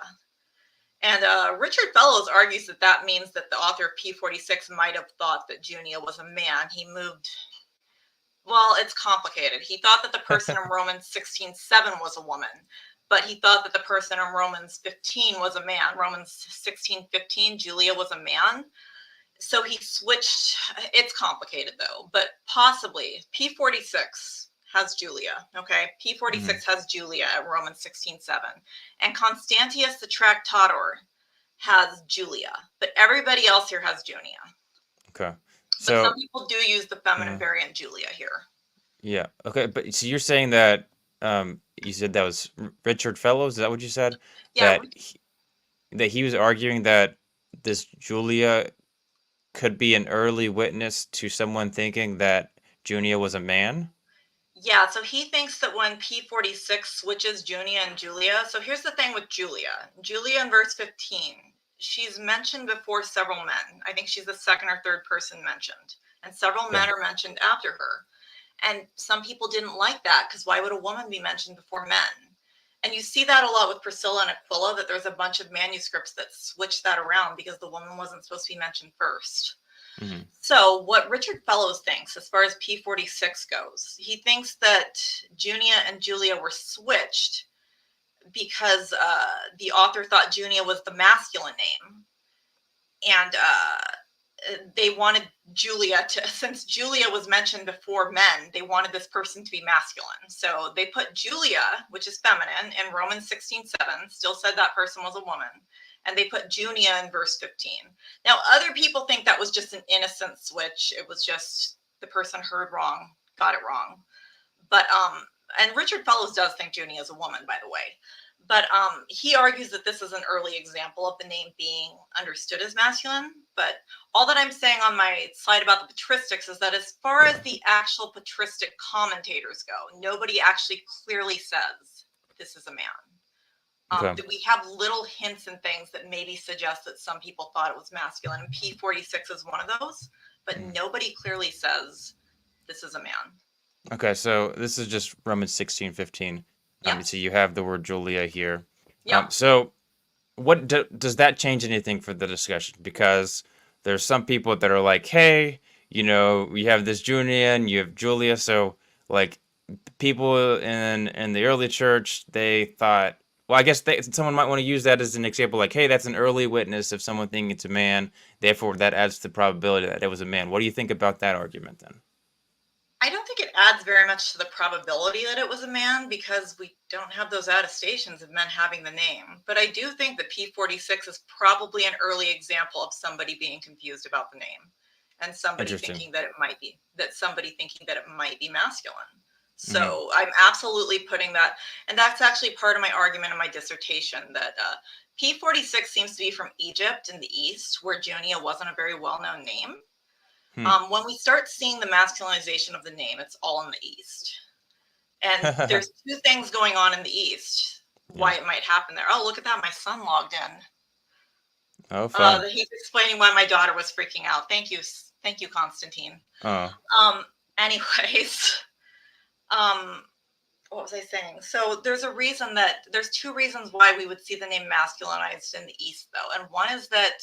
And Richard Fellows argues that that means that the author of P46 might have thought that Junia was a man. He moved... Well, it's complicated. He thought that the person in Romans 16:7 was a woman, but he thought that the person in Romans 15 was a man. Romans 16:15, Julia was a man. So he switched. It's complicated, though, but possibly P46 has Julia, okay? P46 has Julia at Romans 16:7. And Constantius the Tractator has Julia, but everybody else here has Junia. Okay. So, but some people do use the feminine variant Julia here. Yeah. Okay. But so you're saying that you said that was Richard Fellows? Is that what you said? Yeah. That he was arguing that this Julia could be an early witness to someone thinking that Junia was a man? Yeah, so he thinks that when P46 switches Junia and Julia, so here's the thing with Julia. Julia in verse 15, she's mentioned before several men. I think she's the second or third person mentioned, and several men are mentioned after her. And some people didn't like that because why would a woman be mentioned before men? And you see that a lot with Priscilla and Aquila, that there's a bunch of manuscripts that switch that around because the woman wasn't supposed to be mentioned first. So what Richard Fellows thinks as far as P46 goes, he thinks that Junia and Julia were switched because the author thought Junia was the masculine name. And they wanted Julia to, since Julia was mentioned before men, they wanted this person to be masculine. So they put Julia, which is feminine, in Romans 16:7, still said that person was a woman. And they put Junia in verse 15. Now, other people think that was just an innocent switch. It was just the person heard wrong, got it wrong. But, and Richard Fellows does think Junia is a woman, by the way. But he argues that this is an early example of the name being understood as masculine. But all that I'm saying on my slide about the patristics is that as far as the actual patristic commentators go, nobody actually clearly says this is a man. We have little hints and things that maybe suggest that some people thought it was masculine. And P46 is one of those, but nobody clearly says this is a man. Okay, so this is just Romans 16:15. So you have the word Julia here. So what does that change anything for the discussion? Because there's some people that are like, hey, you know, we have this Junia and you have Julia. So like people in the early church, they thought, well, I guess someone might want to use that as an example, like, hey, that's an early witness of someone thinking it's a man. Therefore, that adds to the probability that it was a man. What do you think about that argument then? I don't think it adds very much to the probability that it was a man because we don't have those attestations of men having the name. But I do think that P46 is probably an early example of somebody being confused about the name and somebody thinking that it might be masculine. So I'm absolutely putting that, and that's actually part of my argument in my dissertation, that P46 seems to be from Egypt in the East, where Junia wasn't a very well-known name. When we start seeing the masculinization of the name, it's all in the East. And there's two things going on in the East, why it might happen there. Oh, look at that. My son logged in. Oh, fun. He's explaining why my daughter was freaking out. Thank you. Thank you, Constantine. Oh. Anyways, what was I saying? So there's two reasons why we would see the name masculinized in the East, though. And one is that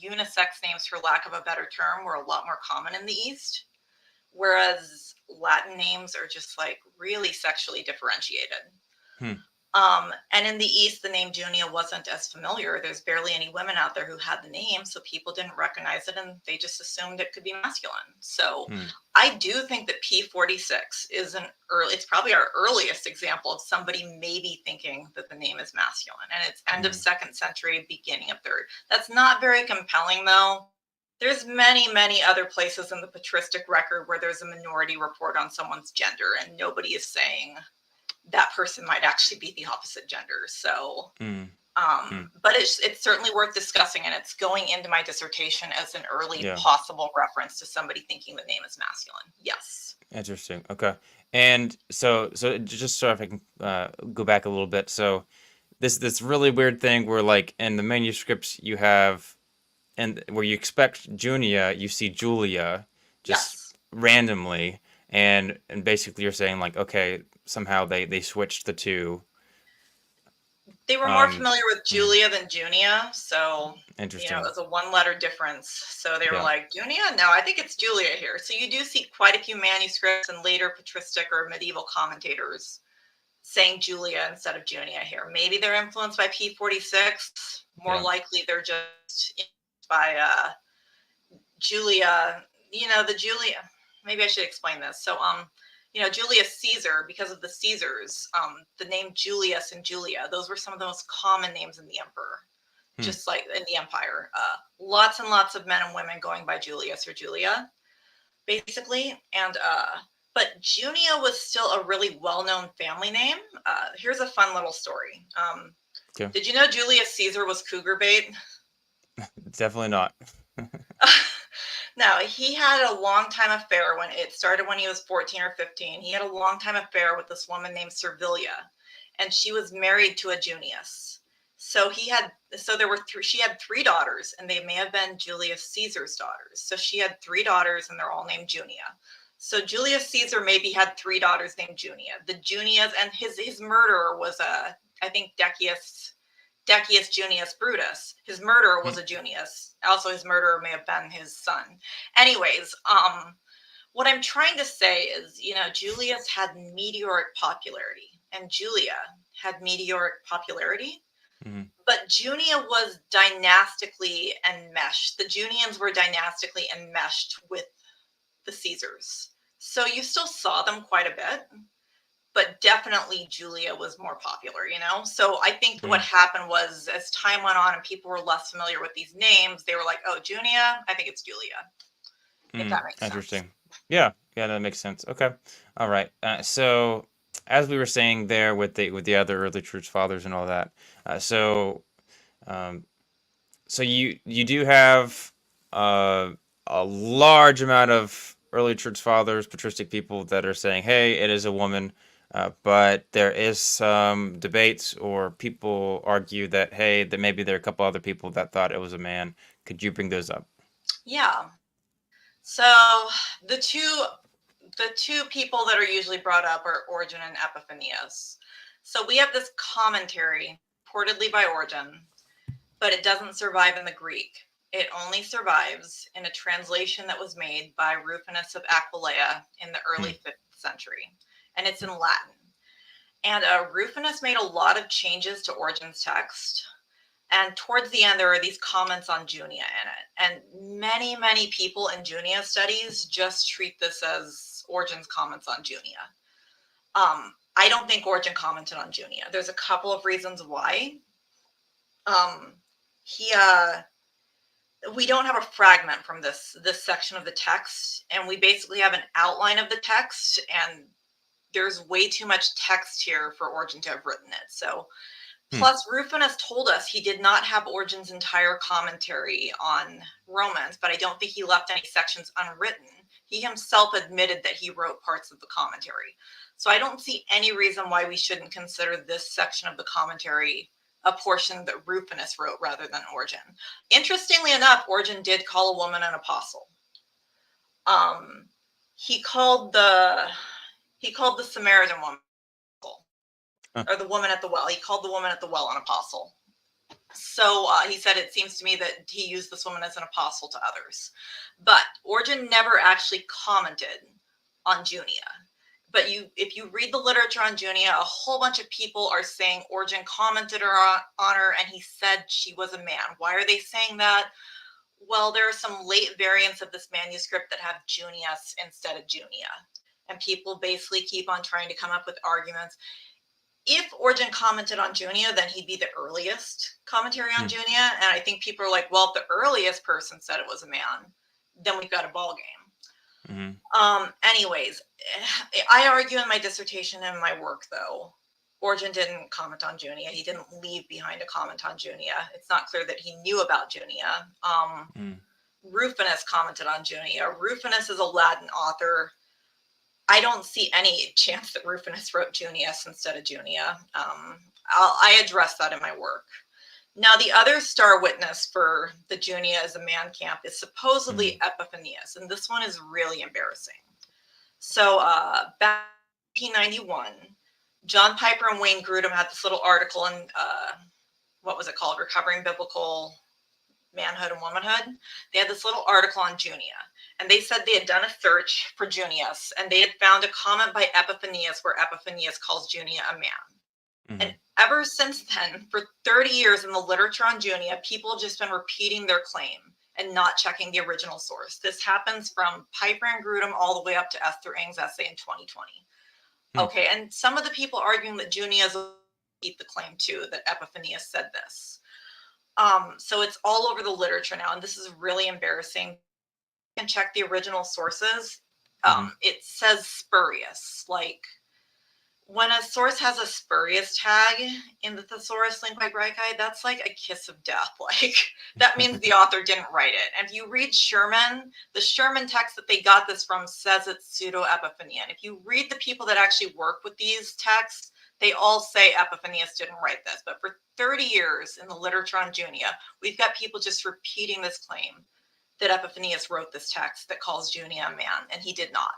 unisex names, for lack of a better term, were a lot more common in the East, whereas Latin names are just like really sexually differentiated. And in the East, the name Junia wasn't as familiar. There's barely any women out there who had the name, so people didn't recognize it, and they just assumed it could be masculine. So I do think that P46 is it's probably our earliest example of somebody maybe thinking that the name is masculine, and it's end of 2nd century, beginning of 3rd. That's not very compelling, though. There's many, many other places in the patristic record where there's a minority report on someone's gender, and nobody is saying that person might actually be the opposite gender. So, but it's certainly worth discussing, and it's going into my dissertation as an early possible reference to somebody thinking the name is masculine. Yes. Interesting. Okay. And so just so if I can go back a little bit. So this really weird thing where, like, in the manuscripts you have, and where you expect Junia, you see Julia just randomly, and basically you're saying, like, okay, somehow they switched the two. They were more familiar with Julia than Junia, so it was a 1-letter difference. So they were like, Junia? No, I think it's Julia here. So you do see quite a few manuscripts and later patristic or medieval commentators saying Julia instead of Junia here. Maybe they're influenced by P46. More likely they're just by Julia. The Julia. Maybe I should explain this. So Julius Caesar, because of the Caesars, the name Julius and Julia, those were some of the most common names in the emperor, just like in the empire. Lots and lots of men and women going by Julius or Julia, basically. And but Junia was still a really well-known family name. Here's a fun little story. Did you know Julius Caesar was cougar bait? Definitely not. No, he had a long time affair when he was 14 or 15. He had a long time affair with this woman named Servilia, and she was married to a Junius. So she had 3 daughters, and they may have been Julius Caesar's daughters. So she had 3 daughters, and they're all named Junia. So Julius Caesar maybe had 3 daughters named Junia. The Junias, and his murderer was I think Decius Junius Brutus. His murderer was a Junius. Also, his murderer may have been his son. Anyways, what I'm trying to say is, Julius had meteoric popularity, and Julia had meteoric popularity. But Junia was dynastically enmeshed. The Junians were dynastically enmeshed with the Caesars. So you still saw them quite a bit. But definitely Julia was more popular, So I think what happened was, as time went on and people were less familiar with these names, they were like, oh, Junia, I think it's Julia. If that makes sense. Interesting. Yeah, that makes sense. Okay. All right. So as we were saying there with the other early church fathers and all that, so you do have a large amount of early church fathers, patristic people that are saying, hey, it is a woman. But there is some debates, or people argue that, hey, that maybe there are a couple other people that thought it was a man. Could you bring those up? Yeah. So the two people that are usually brought up are Origen and Epiphanius. So we have this commentary reportedly by Origen, but it doesn't survive in the Greek. It only survives in a translation that was made by Rufinus of Aquileia in the early 5th century. And it's in Latin. And Rufinus made a lot of changes to Origen's text. And towards the end, there are these comments on Junia in it. And many, many people in Junia studies just treat this as comments, Origen's comments on Junia. I don't think Origen commented on Junia. There's a couple of reasons why. We don't have a fragment from this section of the text, and we basically have an outline of the text, and there's way too much text here for Origen to have written it. So, plus Rufinus told us he did not have Origen's entire commentary on Romans, but I don't think he left any sections unwritten. He himself admitted that he wrote parts of the commentary. So I don't see any reason why we shouldn't consider this section of the commentary a portion that Rufinus wrote rather than Origen. Interestingly enough, Origen did call a woman an apostle. He called the Samaritan woman, or the woman at the well. He called the woman at the well an apostle. So he said, it seems to me that he used this woman as an apostle to others. But Origen never actually commented on Junia. But if you read the literature on Junia, a whole bunch of people are saying Origen commented on her and he said she was a man. Why are they saying that? Well, there are some late variants of this manuscript that have Junius instead of Junia. And people basically keep on trying to come up with arguments. If Origen commented on Junia, then he'd be the earliest commentary on Junia. And I think people are like, well, if the earliest person said it was a man, then we've got a ball game. Anyways, I argue in my dissertation and my work, though, Origen didn't comment on Junia. He didn't leave behind a comment on Junia. It's not clear that he knew about Junia. Rufinus commented on Junia. Rufinus is a Latin author. I don't see any chance that Rufinus wrote Junius instead of Junia. I address that in my work. Now, the other star witness for the Junia as a man camp is supposedly Epiphanius, and this one is really embarrassing. So back in 1991, John Piper and Wayne Grudem had this little article in, what was it called? Recovering Biblical Manhood and Womanhood. They had this little article on Junia, and they said they had done a search for Junius, and they had found a comment by Epiphanius where Epiphanius calls Junia a man. And ever since then, for 30 years in the literature on Junia, people have just been repeating their claim and not checking the original source. This happens from Piper and Grudem all the way up to Esther Ng's essay in 2020. Okay, and some of the people arguing that Junia is the claim too, that Epiphanius said this. So it's all over the literature now, and this is really embarrassing. You can check the original sources. It says spurious, like when a source has a spurious tag in the Thesaurus Lingua Graecae, that's like a kiss of death. Like that means the author didn't write it. And if you read Sherman, the Sherman text that they got this from says it's pseudo-Epiphanian. If you read the people that actually work with these texts, they all say Epiphanius didn't write this. But for 30 years in the literature on Junia, we've got people just repeating this claim that Epiphanius wrote this text that calls Junia a man, and he did not.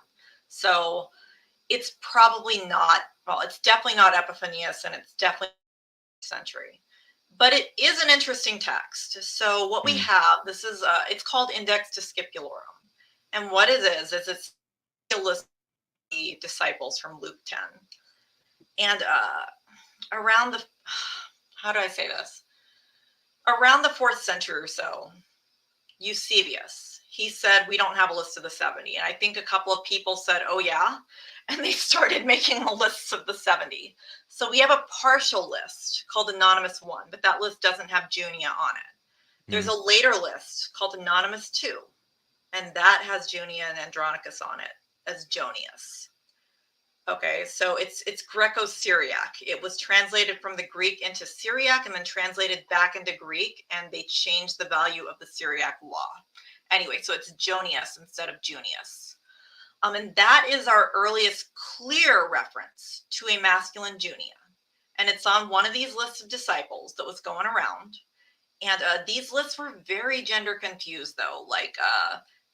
So it's probably not, well, it's definitely not Epiphanius, and it's definitely century. But it is an interesting text. So what we have, this is, it's called Index to Scipulorum. And what it is it's a list of the disciples from Luke 10. And around the, how do I say this? Around the 4th century or so, Eusebius, he said, we don't have a list of the 70. And I think a couple of people said, oh yeah. And they started making the lists of the 70. So we have a partial list called Anonymous 1, but that list doesn't have Junia on it. There's a later list called Anonymous 2, and that has Junia and Andronicus on it as Jonius. Okay, so it's Greco-Syriac. It was translated from the Greek into Syriac and then translated back into Greek, and they changed the value of the Syriac law. Anyway, so it's Jonius instead of Junius. And that is our earliest clear reference to a masculine Junia. And it's on one of these lists of disciples that was going around. And these lists were very gender confused, though. Like,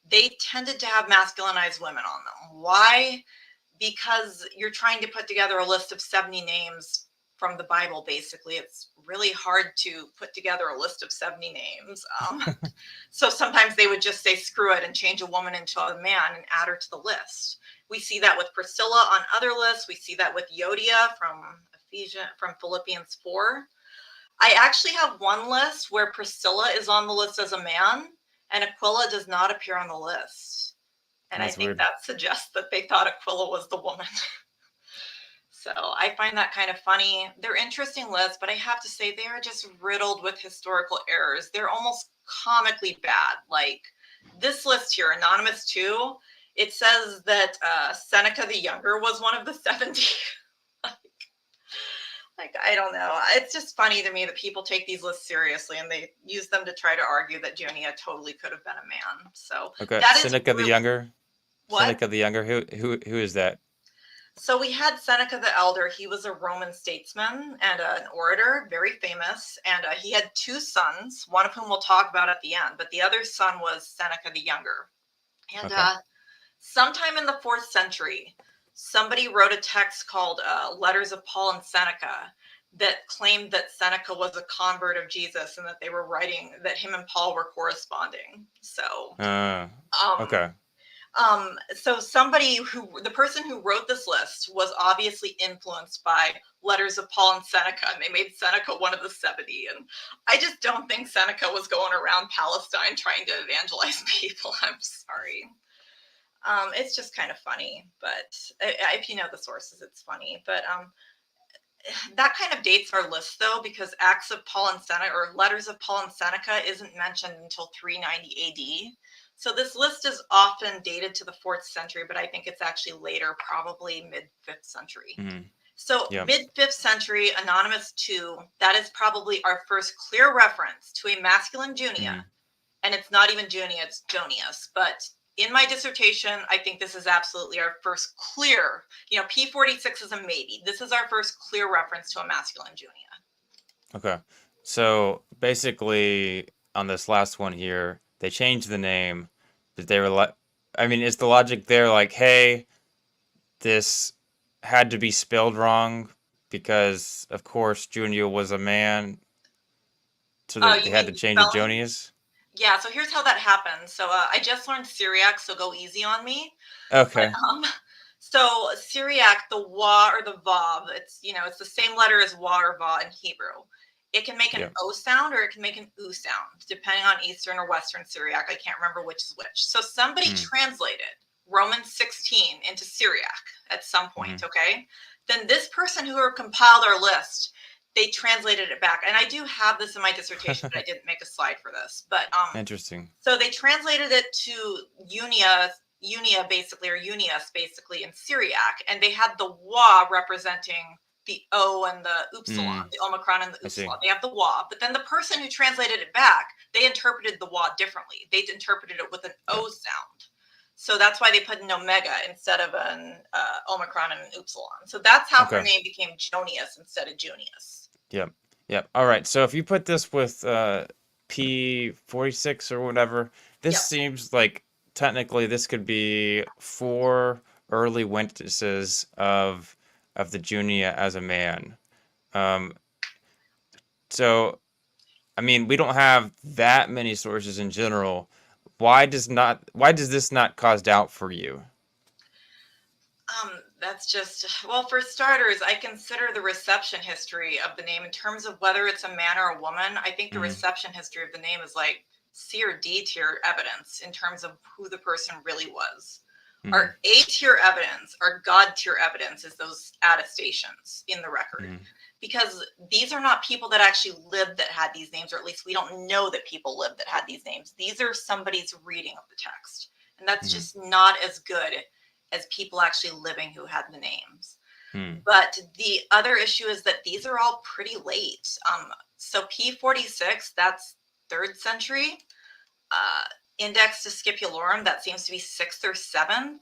they tended to have masculinized women on them. Why? Because you're trying to put together a list of 70 names from the Bible, basically. It's really hard to put together a list of 70 names. So sometimes they would just say, screw it, and change a woman into a man and add her to the list. We see that with Priscilla on other lists. We see that with Yodia from Philippians 4. I actually have one list where Priscilla is on the list as a man, and Aquila does not appear on the list. And I That's think weird. that suggests that they thought Aquila was the woman. So I find that kind of funny. They're interesting lists, but I have to say they are just riddled with historical errors. They're almost comically bad. Like this list here, Anonymous 2, it says that Seneca the Younger was one of the 70. Like, I don't know. It's just funny to me that people take these lists seriously and they use them to try to argue that Junia totally could have been a man. So Okay, that is Seneca the really Younger. what? Seneca the Younger. Who is that? So we had Seneca the Elder. He was a Roman statesman and an orator, very famous. And he had two sons, one of whom we'll talk about at the end. But the other son was Seneca the Younger. And Okay. sometime in the 4th century, somebody wrote a text called Letters of Paul and Seneca that claimed that Seneca was a convert of Jesus and that they were writing, that him and Paul were corresponding. So, um, Okay. so the person who wrote this list was obviously influenced by Letters of Paul and Seneca, and they made Seneca one of the 70. And I just don't think Seneca was going around Palestine trying to evangelize people. I'm sorry. It's just kind of funny, but if you know the sources, it's funny. But that kind of dates our list though, because Acts of Paul and Seneca or Letters of Paul and Seneca isn't mentioned until 390 AD. So this list is often dated to the 4th century, but I think it's actually later, probably mid 5th century. Mm-hmm. So Yep. mid 5th century, Anonymous 2, that is probably our first clear reference to a masculine Junia. Mm-hmm. And it's not even Junia, it's Jonius. But in my dissertation, I think this is absolutely our first clear, P46 is a maybe. This is our first clear reference to a masculine Junia. Okay. So basically, on this last one here, they changed the name, but they were like, I mean, is the logic there like, hey, this had to be spelled wrong because, of course, Junia was a man, so Oh, that they you had mean to change it spelling? Jonius? Yeah, so here's how that happens. So I just learned Syriac, so go easy on me. But Okay. so Syriac, the wa or the vav, it's the same letter as wa or va in Hebrew. It can make an Yeah. o sound or it can make an u sound, depending on Eastern or Western Syriac. I can't remember which is which. So somebody Mm. translated Romans 16 into Syriac at some point, okay? Then this person who compiled our list, they translated it back. And I do have this in my dissertation, but I didn't make a slide for this. But Interesting. so they translated it to Junia basically, or Junius basically in Syriac, and they had the wa representing the O and the upsilon, the omicron and the I see. upsilon. They have the wa, but then the person who translated it back, they interpreted the wa differently. They interpreted it with an O sound. So that's why they put an omega instead of an omicron and an upsilon. So that's how her Okay. name became Jonius instead of Junius. Yep. Yep. All right. So if you put this with P46 or whatever, this Yep. seems like technically this could be 4 early witnesses of the Junia as a man. So I mean, we don't have that many sources in general. Why does this not cause doubt for you? That's just, well, for starters, I consider the reception history of the name in terms of whether it's a man or a woman. I think the reception history of the name is like C or D tier evidence in terms of who the person really was. Our A tier evidence, our God tier evidence is those attestations in the record. Because these are not people that actually lived that had these names, or at least we don't know that people lived that had these names. These are somebody's reading of the text. And that's just not as good as people actually living who had the names. But the other issue is that these are all pretty late. So P46, that's 3rd century. Index to Scipiolorum, that seems to be 6th or 7th.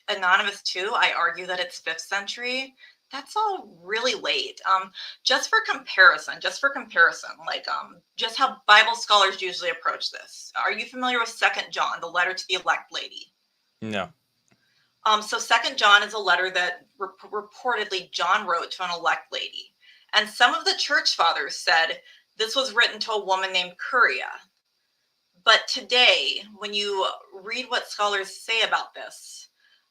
Anonymous 2, I argue that it's 5th century. That's all really late. Just for comparison, like just how Bible scholars usually approach this. Are you familiar with 2nd John, the letter to the elect lady? No. So 2nd John is a letter that reportedly John wrote to an elect lady. And some of the church fathers said this was written to a woman named Curia. But today, when you read what scholars say about this,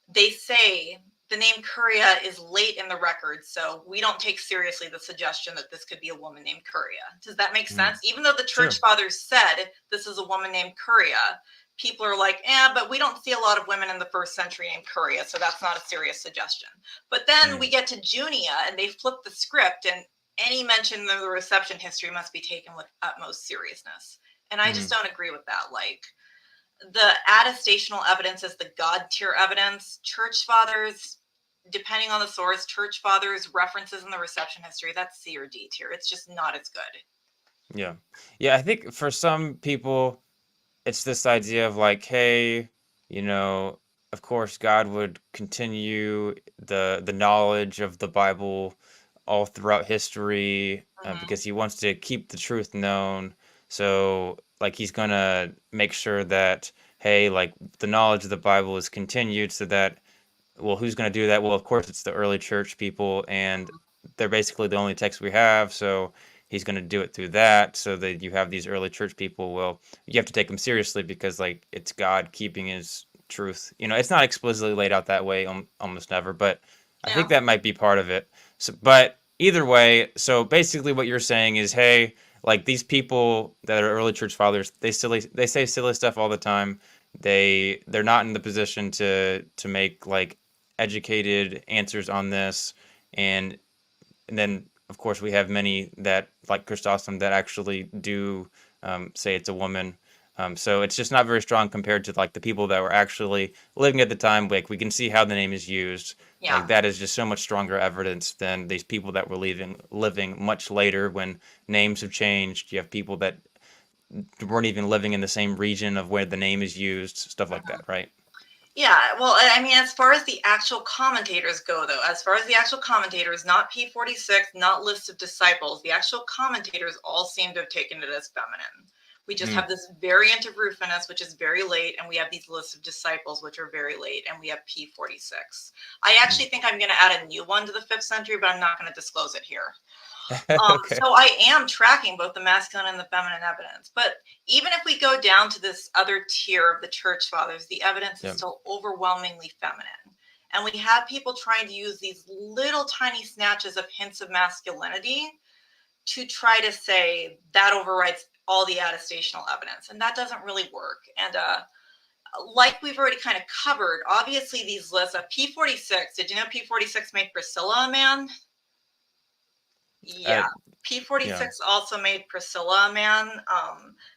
they say the name Curia is late in the record, so we don't take seriously the suggestion that this could be a woman named Curia. Does that make sense? Even though the church fathers said this is a woman named Curia, people are like, but we don't see a lot of women in the first century named Curia, so that's not a serious suggestion. But then we get to Junia, and they flip the script, and any mention of the reception history must be taken with utmost seriousness. And I just don't agree with that. Like, the attestational evidence is the God tier evidence. Church fathers, depending on the source, church fathers references in the reception history, that's C or D tier. It's just not as good. Yeah. Yeah, I think for some people, it's this idea of like, hey, you know, of course God would continue the knowledge of the Bible all throughout history because he wants to keep the truth known. So like he's gonna make sure that, hey, like the knowledge of the Bible is continued so that, well, who's gonna do that? Well, of course it's the early church people, and they're basically the only text we have, so he's going to do it through that so that you have these early church people. Well, you have to take them seriously because like it's God keeping his truth. You know, it's not explicitly laid out that way almost never, but I think that might be part of it. So, but either way, so basically what you're saying is, hey, like these people that are early church fathers, they say silly stuff all the time. They're not in the position to make like educated answers on this, and then of course we have many that like Chrysostom that actually do say it's a woman. So it's just not very strong compared to like the people that were actually living at the time. Like we can see how the name is used. Yeah. Like that is just so much stronger evidence than these people that were living much later when names have changed. You have people that weren't even living in the same region of where the name is used, stuff like that, right? Yeah, well, I mean, as far as the actual commentators go, though, as far as the actual commentators, not P46, not list of disciples, the actual commentators all seem to have taken it as feminine. We just have this variant of Rufinus, which is very late, and we have these lists of disciples, which are very late, and we have P46. I actually think I'm going to add a new one to the 5th century, but I'm not going to disclose it here. Okay. So I am tracking both the masculine and the feminine evidence. But even if we go down to this other tier of the church fathers, the evidence is still overwhelmingly feminine. And we have people trying to use these little tiny snatches of hints of masculinity to try to say that overrides all the attestational evidence. And that doesn't really work. And like we've already kind of covered, obviously these lists of P46, did you know P46 made Priscilla a man? Yeah. P46 also made Priscilla a man.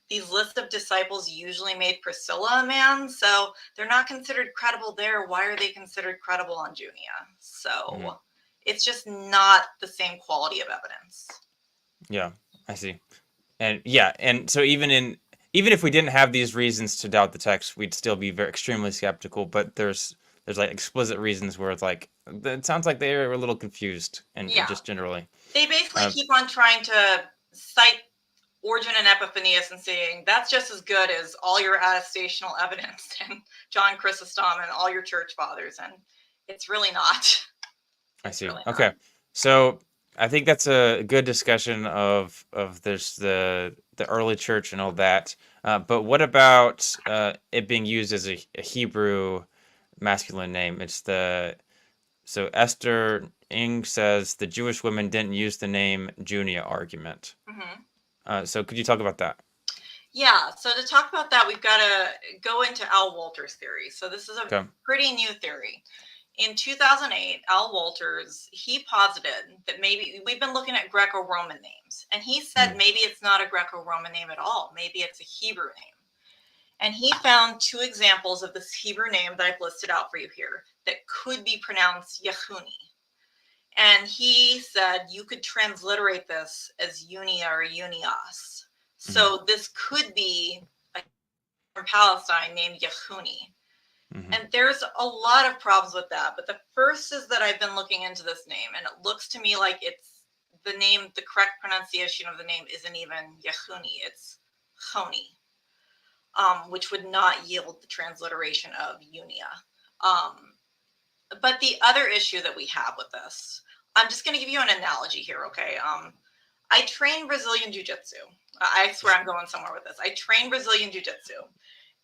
These lists of disciples usually made Priscilla a man, so they're not considered credible there. Why are they considered credible on Junia? So it's just not the same quality of evidence. Yeah, I see. And yeah, and so even if we didn't have these reasons to doubt the text, we'd still be extremely skeptical. But there's like explicit reasons where it's like it sounds like they were a little confused, and just generally. They basically keep on trying to cite Origen and Epiphanius and saying that's just as good as all your attestational evidence and John Chrysostom and all your church fathers, and it's really not. I see. Okay, so I think that's a good discussion of there's the early church and all that. But what about it being used as a Hebrew masculine name? So Esther Ing says the Jewish women didn't use the name Junia argument. So could you talk about that? Yeah, so to talk about that, we've got to go into Al Wolter's theory. So this is a pretty new theory. In 2008, Al Wolters, he posited that maybe we've been looking at Greco-Roman names, and he said maybe it's not a Greco-Roman name at all. Maybe it's a Hebrew name. And he found 2 examples of this Hebrew name that I've listed out for you here that could be pronounced Yehuni. And he said you could transliterate this as Junia or Junias. So this could be a from Palestine named Yehuni. And there's a lot of problems with that. But the first is that I've been looking into this name, and it looks to me like it's the name, the correct pronunciation of the name isn't even Yehuni, it's Choni, which would not yield the transliteration of Junia. But the other issue that we have with this, I'm just going to give you an analogy here, okay? I train Brazilian Jiu-Jitsu. I swear I'm going somewhere with this. I train Brazilian Jiu-Jitsu,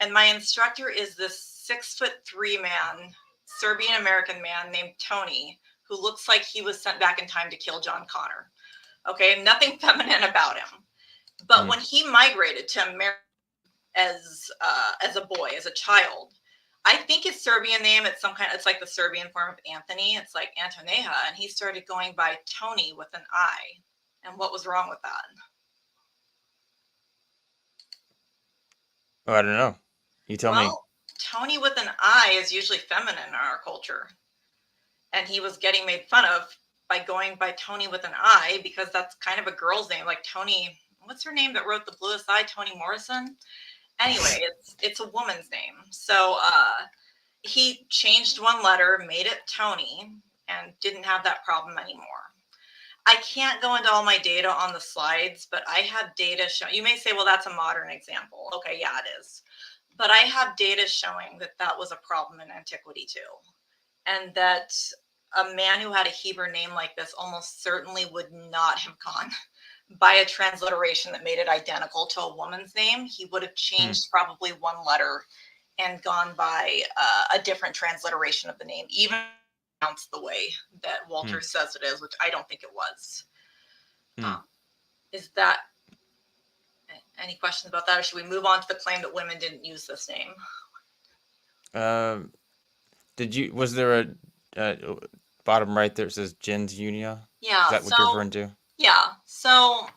and my instructor is this 6'3" man, Serbian-American man named Tony, who looks like he was sent back in time to kill John Connor. Okay, nothing feminine about him. But when he migrated to America, as a boy, as a child. I think his Serbian name, it's like the Serbian form of Anthony. It's like Antoneja, and he started going by Tony with an I. And what was wrong with that? Oh, I don't know. You tell me. Well, Tony with an I is usually feminine in our culture. And he was getting made fun of by going by Tony with an I because that's kind of a girl's name. Like Tony, what's her name that wrote The Bluest Eye? Toni Morrison? Anyway, it's a woman's name. So he changed one letter, made it Tony, and didn't have that problem anymore. I can't go into all my data on the slides, but I have data showing. You may say, well, that's a modern example. Okay, yeah, it is. But I have data showing that that was a problem in antiquity too. And that a man who had a Hebrew name like this almost certainly would not have gone by a transliteration that made it identical to a woman's name. He would have changed probably one letter and gone by a different transliteration of the name, even pronounced the way that Walter says it is, which I don't think it was. Is that any questions about that, or should we move on to the claim that women didn't use this name? Was there a bottom right there, it says gens Junia? Yeah. Is that what you're referring to? Yeah. So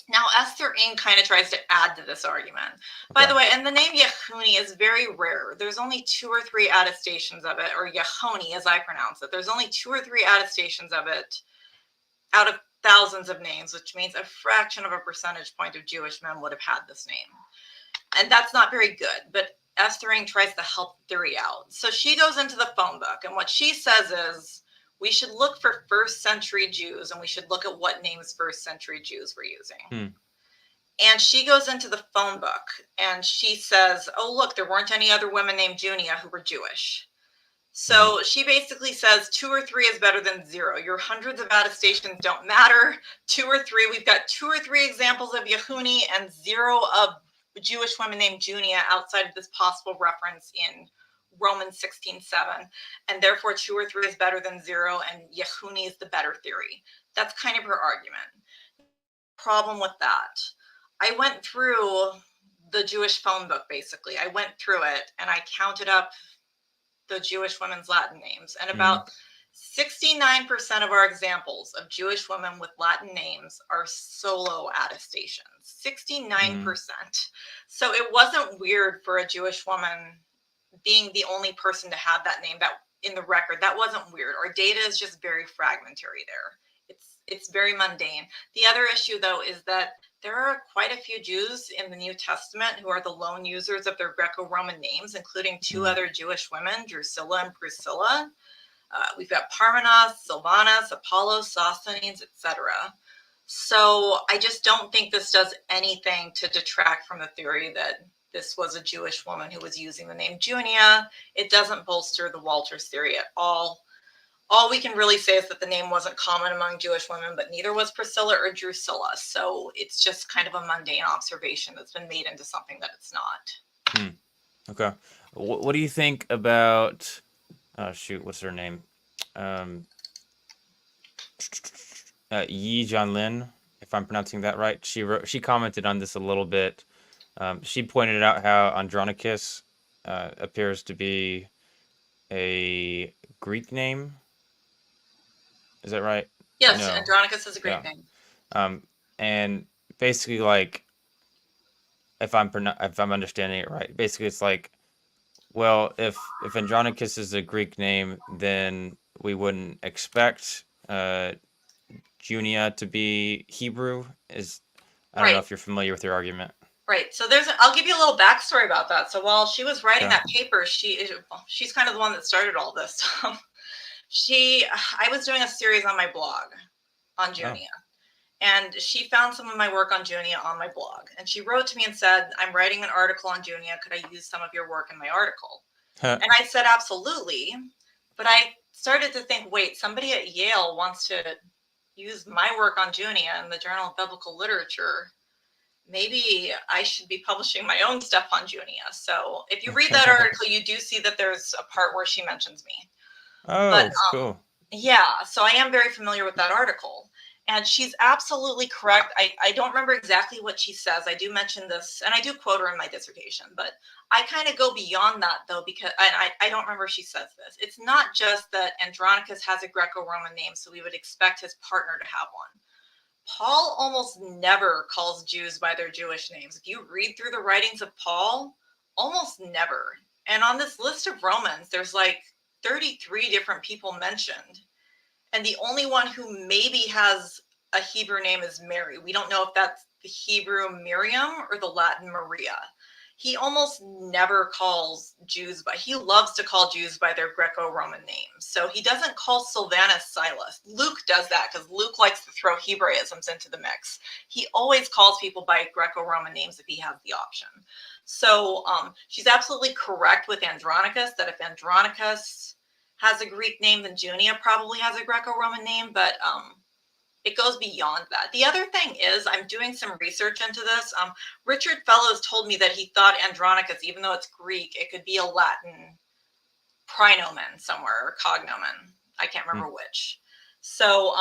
now Esther Ing kind of tries to add to this argument. By the way, and the name Yehuni is very rare. There's only 2 or 3 attestations of it, or Yehoni as I pronounce it. There's only 2 or 3 attestations of it out of thousands of names, which means a fraction of a percentage point of Jewish men would have had this name. And that's not very good, but Esther Ing tries to help the theory out. So she goes into the phone book, and what she says is, we should look for first century Jews, and we should look at what names first century Jews were using. And she goes into the phone book and she says, oh, look, there weren't any other women named Junia who were Jewish. So she basically says 2 or 3 is better than 0. Your hundreds of attestations don't matter. 2 or 3, we've got 2 or 3 examples of Yehuni and 0 of Jewish women named Junia outside of this possible reference in Romans 16:7, and therefore 2 or 3 is better than 0, and Yehuni is the better theory. That's kind of her argument. Problem with that, I went through the Jewish phone book, basically. I went through it, and I counted up the Jewish women's Latin names, and about 69% of our examples of Jewish women with Latin names are solo attestations. 69%. So it wasn't weird for a Jewish woman being the only person to have that name that in the record. That wasn't weird. Our data is just very fragmentary there. It's very mundane. The other issue, though, is that there are quite a few Jews in the New Testament who are the lone users of their Greco-Roman names, including 2 other Jewish women, Drusilla and Priscilla. We've got Parmenas, Sylvanus, Apollos, Sosthenes, etc. So I just don't think this does anything to detract from the theory that this was a Jewish woman who was using the name Junia. It doesn't bolster the Walters theory at all. All we can really say is that the name wasn't common among Jewish women, but neither was Priscilla or Drusilla. So it's just kind of a mundane observation that's been made into something that it's not. Okay. What do you think about, what's her name? Yii-Jan Lin, if I'm pronouncing that right. She commented on this a little bit. She pointed out how Andronicus appears to be a Greek name. Is that right? Yes, no. Andronicus is a Greek name. And basically, like, if I'm understanding it right, basically it's like, well, if Andronicus is a Greek name, then we wouldn't expect Junia to be Hebrew. I don't know if you're familiar with your argument. Right. So I'll give you a little backstory about that. So while she was writing that paper, she's kind of the one that started all this. I was doing a series on my blog on Junia, and she found some of my work on Junia on my blog, and she wrote to me and said, I'm writing an article on Junia. Could I use some of your work in my article? And I said, absolutely. But I started to think, wait, somebody at Yale wants to use my work on Junia in the Journal of Biblical Literature. Maybe I should be publishing my own stuff on Junia. So if you read that article, you do see that there's a part where she mentions me. Oh, cool. Yeah, so I am very familiar with that article. And she's absolutely correct. I don't remember exactly what she says. I do mention this, and I do quote her in my dissertation, but I kind of go beyond that, though, because I don't remember if she says this. It's not just that Andronicus has a Greco-Roman name, so we would expect his partner to have one. Paul almost never calls Jews by their Jewish names. If you read through the writings of Paul, almost never. And on this list of Romans, there's like 33 different people mentioned. And the only one who maybe has a Hebrew name is Mary. We don't know if that's the Hebrew Miriam or the Latin Maria. He almost never calls Jews by, he loves to call Jews by their Greco-Roman names. So he doesn't call Sylvanus Silas. Luke does that because Luke likes to throw Hebraisms into the mix. He always calls people by Greco-Roman names if he has the option. So she's absolutely correct with Andronicus, that if Andronicus has a Greek name, then Junia probably has a Greco-Roman name, but it goes beyond that. The other thing is, I'm doing some research into this. Richard Fellows told me that he thought Andronicus, even though it's Greek, it could be a Latin praenomen somewhere, or cognomen. I can't remember which. So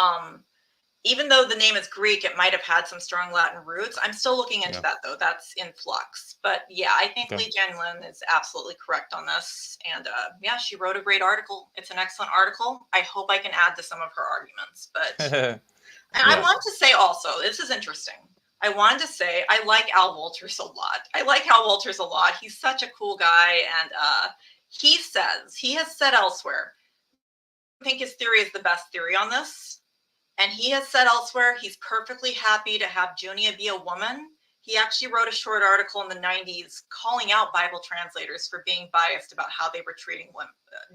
even though the name is Greek, it might have had some strong Latin roots. I'm still looking into that, though. That's in flux. But yeah, I think Yii-Jan Lin is absolutely correct on this. And yeah, she wrote a great article. It's an excellent article. I hope I can add to some of her arguments. But I want to say also, this is interesting. I wanted to say I like Al Wolters a lot. I like Al Wolters a lot. He's such a cool guy. And he has said elsewhere, I think his theory is the best theory on this. And he has said elsewhere he's perfectly happy to have Junia be a woman. He actually wrote a short article in the 90s calling out Bible translators for being biased about how they were treating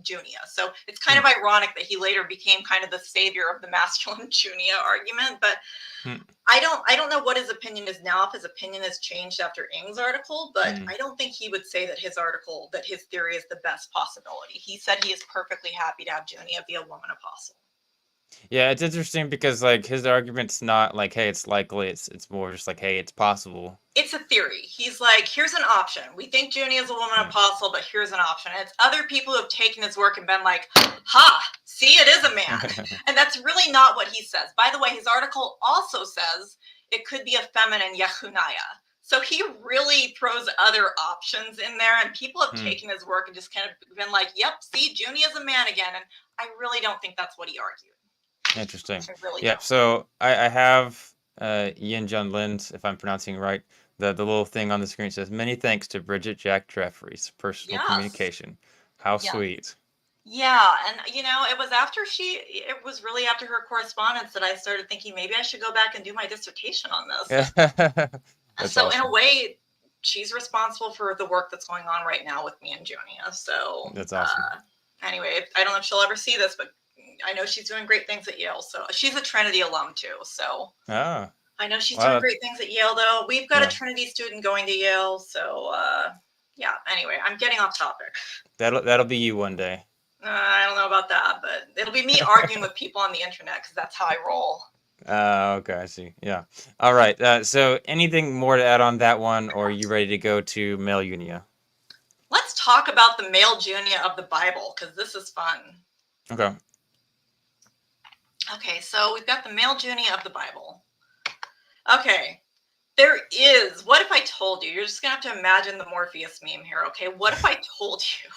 Junia. So it's kind of ironic that he later became kind of the savior of the masculine Junia argument. But I don't know what his opinion is now, if his opinion has changed after Ng's article, but I don't think he would say that his article, that his theory is the best possibility. He said he is perfectly happy to have Junia be a woman apostle. Yeah, it's interesting because like his argument's not like, hey, it's likely. It's more just like, hey, it's possible. It's a theory. He's like, here's an option. We think Junia is a woman apostle, but here's an option. And it's other people who have taken his work and been like, ha, see, it is a man. And that's really not what he says. By the way, his article also says it could be a feminine Yehunia. So he really throws other options in there, and people have taken his work and just kind of been like, yep, see, Junia is a man again. And I really don't think that's what he argued. Interesting. Really yeah. don't. So I have Yii-Jan Lin, if I'm pronouncing it right. The little thing on the screen says, "Many thanks to Bridget Jack Jeffries, personal communication." How sweet. Yeah, and it was really after her correspondence that I started thinking maybe I should go back and do my dissertation on this. So awesome. In a way, she's responsible for the work that's going on right now with me and Junia. So that's awesome. Anyway, I don't know if she'll ever see this, but I know she's doing great things at Yale. So she's a Trinity alum too. So I know she's doing great things at Yale, though. We've got a Trinity student going to Yale. So yeah. Anyway, I'm getting off topic. That'll be you one day. I don't know about that, but it'll be me arguing with people on the internet because that's how I roll. Okay, I see. Yeah. All right. So anything more to add on that one, or are you ready to go to male Junia? Let's talk about the male Junia of the Bible, because this is fun. Okay. Okay, so we've got the male Junia of the Bible. Okay. There is, what if I told you, you're just going to have to imagine the Morpheus meme here, okay? What if I told you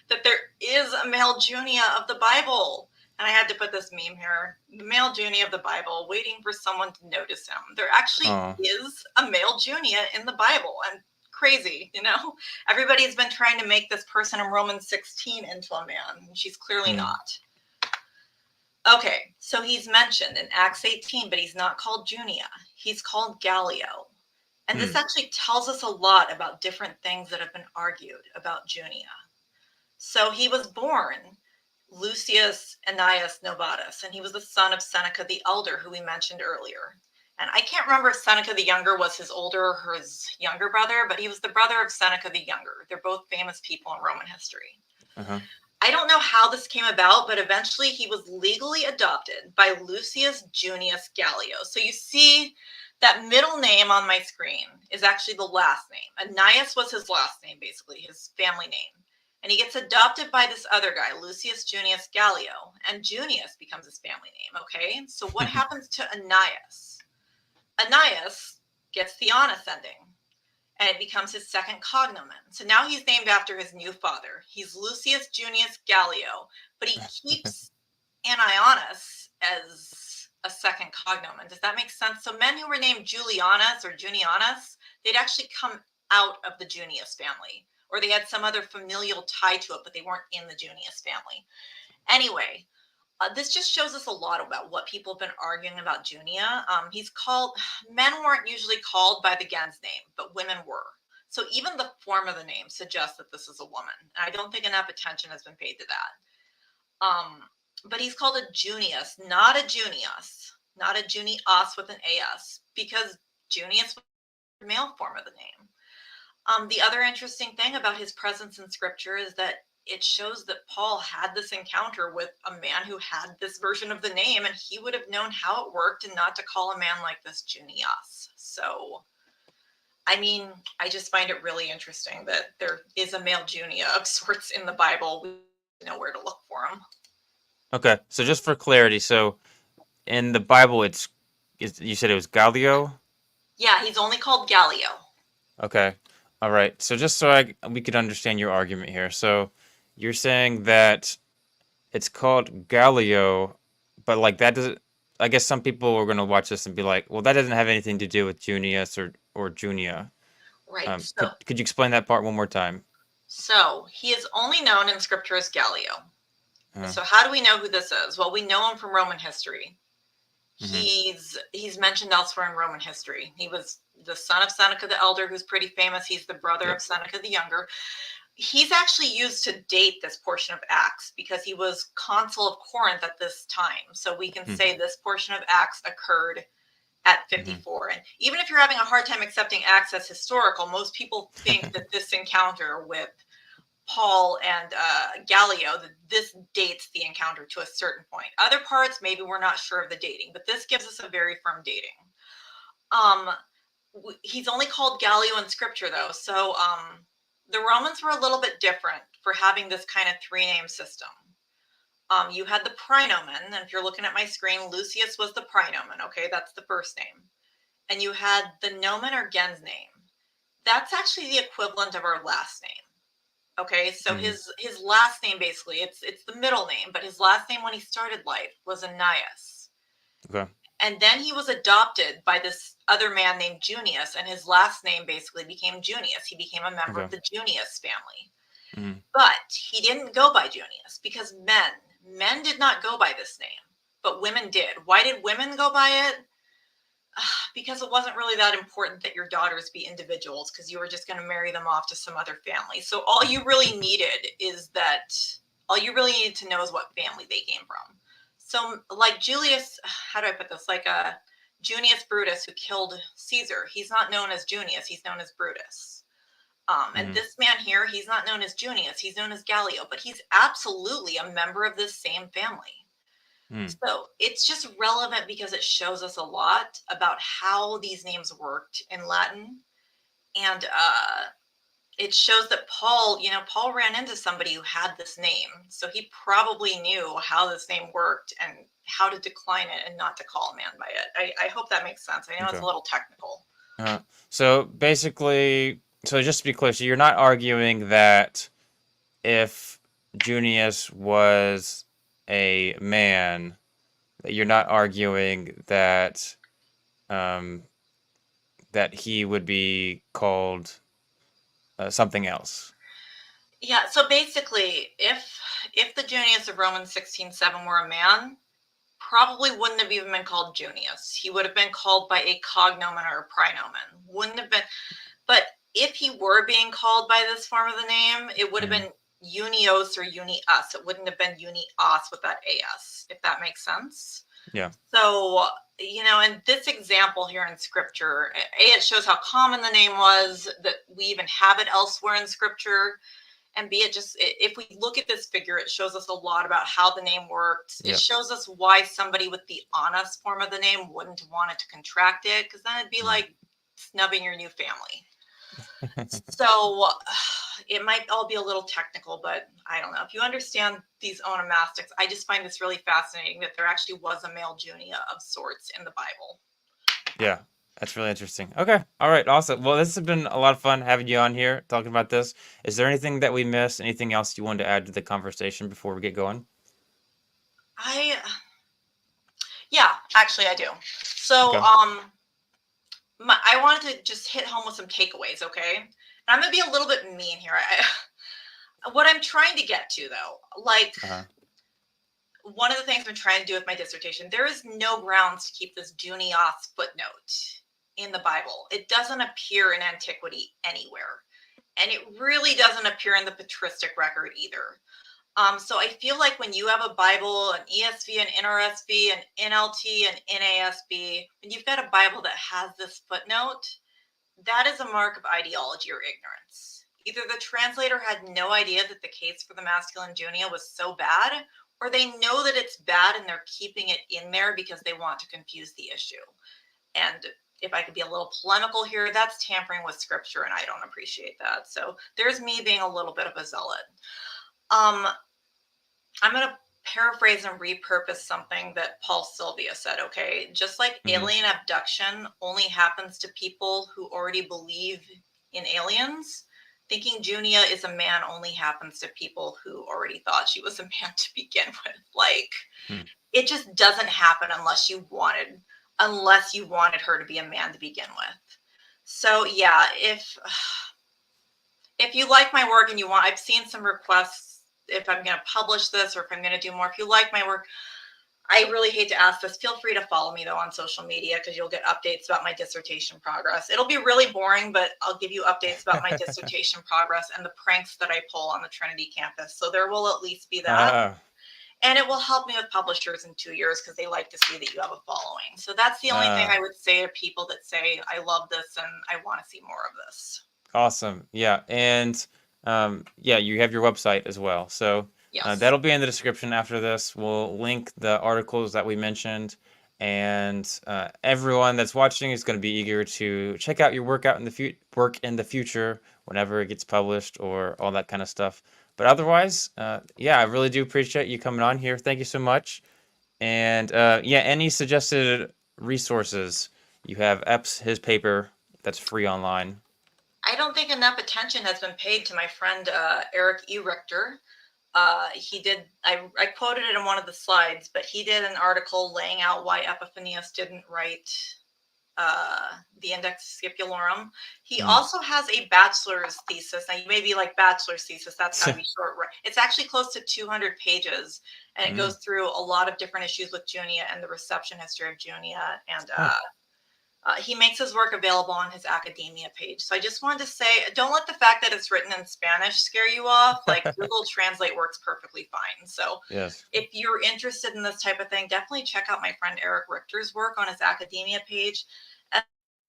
that there is a male Junia of the Bible? And I had to put this meme here, the male Junia of the Bible, waiting for someone to notice him. There actually is a male Junia in the Bible, and crazy, Everybody's been trying to make this person in Romans 16 into a man, and she's clearly not. Okay, so he's mentioned in Acts 18, but he's not called Junia. He's called Gallio. And this actually tells us a lot about different things that have been argued about Junia. So he was born Lucius Annaeus Novatus, and he was the son of Seneca the Elder, who we mentioned earlier. And I can't remember if Seneca the Younger was his older or his younger brother, but he was the brother of Seneca the Younger. They're both famous people in Roman history. I don't know how this came about, but eventually he was legally adopted by Lucius Junius Gallio. So you see that middle name on my screen is actually the last name. Annaeus was his last name, basically, his family name. And he gets adopted by this other guy, Lucius Junius Gallio, and Junius becomes his family name, okay? So what happens to Annius? Annius gets the ascending, and it becomes his second cognomen. So now he's named after his new father. He's Lucius Junius Gallio, but he keeps Annianus as a second cognomen. Does that make sense? So men who were named Julianus or Junianus, they'd actually come out of the Junius family, or they had some other familial tie to it, but they weren't in the Junius family. Anyway, this just shows us a lot about what people have been arguing about Junia. Men weren't usually called by the gens name, but women were. So even the form of the name suggests that this is a woman. And I don't think enough attention has been paid to that. But he's called a Junius, not a Junius, not a Junius with an AS, because Junius was the male form of the name. The other interesting thing about his presence in scripture is that it shows that Paul had this encounter with a man who had this version of the name, and he would have known how it worked and not to call a man like this Junius. So, I mean, I just find it really interesting that there is a male Junia of sorts in the Bible. We know where to look for him. Okay, so just for clarity, so in the Bible, you said it was Gallio? Yeah, he's only called Gallio. Okay, all right. So just so we could understand your argument here. So you're saying that it's called Gallio, but like that doesn't. I guess some people are going to watch this and be like, well, that doesn't have anything to do with Junius or Junia. Right. Could you explain that part one more time? So he is only known in scripture as Gallio. So how do we know who this is? Well, we know him from Roman history. He's mentioned elsewhere in Roman history. He was the son of Seneca the Elder, who's pretty famous. He's the brother of Seneca the Younger. He's actually used to date this portion of Acts because he was consul of Corinth at this time. So we can say this portion of Acts occurred at 54. And even if you're having a hard time accepting Acts as historical, most people think that this encounter with Paul and Gallio, this dates the encounter to a certain point. Other parts, maybe we're not sure of the dating, but this gives us a very firm dating. He's only called Gallio in scripture, though. So the Romans were a little bit different for having this kind of three-name system. You had the praenomen, and if you're looking at my screen, Lucius was the praenomen. Okay, that's the first name. And you had the nomen or gens name. That's actually the equivalent of our last name. Okay, so his last name, basically, it's the middle name, but his last name when he started life was Annius. Okay. And then he was adopted by this other man named Junius, and his last name basically became Junius. He became a member of the Junius family. But he didn't go by Junius because men did not go by this name, but women did. Why did women go by it? Because it wasn't really that important that your daughters be individuals, because you were just going to marry them off to some other family. So all you really needed to know is what family they came from. So like Julius, how do I put this? Like Junius Brutus, who killed Caesar. He's not known as Junius. He's known as Brutus. And this man here, he's not known as Junius. He's known as Gallio, but he's absolutely a member of this same family. So it's just relevant because it shows us a lot about how these names worked in Latin. And it shows that Paul ran into somebody who had this name. So he probably knew how this name worked and how to decline it and not to call a man by it. I hope that makes sense. I know it's a little technical. So basically, just to be clear, so you're not arguing that if Junius was a man, you're not arguing that that he would be called something else. Yeah, so basically, if the Junius of Romans 16:7 were a man, probably wouldn't have even been called Junius. He would have been called by a cognomen or a praenomen. Wouldn't have been. But if he were being called by this form of the name, it would have been Unios or Unius. It wouldn't have been Unias with that AS, if that makes sense. Yeah. So, in this example here in scripture, it shows how common the name was, that we even have it elsewhere in scripture. And B, if we look at this figure, it shows us a lot about how the name works. It shows us why somebody with the honest form of the name wouldn't want it to contract it, because then it'd be like snubbing your new family. So it might all be a little technical, but I don't know. If you understand these onomastics, I just find this really fascinating that there actually was a male Junia of sorts in the Bible. Yeah, that's really interesting. Okay, all right, awesome. Well, this has been a lot of fun having you on here talking about this. Is there anything that we missed? Anything else you wanted to add to the conversation before we get going? Yeah, actually I do. So, Okay. I wanted to just hit home with some takeaways, okay? And I'm gonna be a little bit mean here. What I'm trying to get to, though, like Uh-huh. one of the things I'm trying to do with my dissertation, there is no grounds to keep this Junias footnote in the Bible. It doesn't appear in antiquity anywhere, and it really doesn't appear in the patristic record either. So I feel like when you have a Bible, an ESV, an NRSV, an NLT, an NASB, when you've got a Bible that has this footnote, that is a mark of ideology or ignorance. Either the translator had no idea that the case for the masculine Junia was so bad, or they know that it's bad and they're keeping it in there because they want to confuse the issue. And if I could be a little polemical here, that's tampering with scripture, and I don't appreciate that. So there's me being a little bit of a zealot. I'm going to paraphrase and repurpose something that Paul Sylvia said, okay? Just like Mm-hmm. alien abduction only happens to people who already believe in aliens, thinking Junia is a man only happens to people who already thought she was a man to begin with. Like, Hmm. it just doesn't happen unless you wanted her to be a man to begin with. So yeah, if you like my work and you want, I've seen some requests if I'm going to publish this or if I'm going to do more. If you like my work, I really hate to ask this. Feel free to follow me though on social media because you'll get updates about my dissertation progress. It'll be really boring, but I'll give you updates about my dissertation progress and the pranks that I pull on the Trinity campus. So there will at least be that. Ah, And it will help me with publishers in 2 years because they like to see that you have a following. So that's the only thing I ah, would say to people that say, I love this and I want to see more of this. awesome. Yeah, and yeah, you have your website as well. So Yes. that'll be in the description after this. We'll link the articles that we mentioned, and everyone that's watching is going to be eager to check out your work in the future whenever it gets published or all that kind of stuff. But otherwise, yeah, I really do appreciate you coming on here. Thank you so much. And yeah, any suggested resources? You have Epps, his paper that's free online. I don't think enough attention has been paid to my friend Eric E. Richter. He did, I quoted it in one of the slides, but he did an article laying out why Epiphanius didn't write the Index Scipularum. He Mm. also has a bachelor's thesis. Now, you may be like, bachelor's thesis, that's got to be short. It's actually close to 200 pages, and it Mm. goes through a lot of different issues with Junia and the reception history of Junia. And Huh. he makes his work available on his academia page. So I just wanted to say, don't let the fact that it's written in Spanish scare you off. Like, Google Translate works perfectly fine. So Yes. if you're interested in this type of thing, definitely check out my friend Eric Richter's work on his academia page. And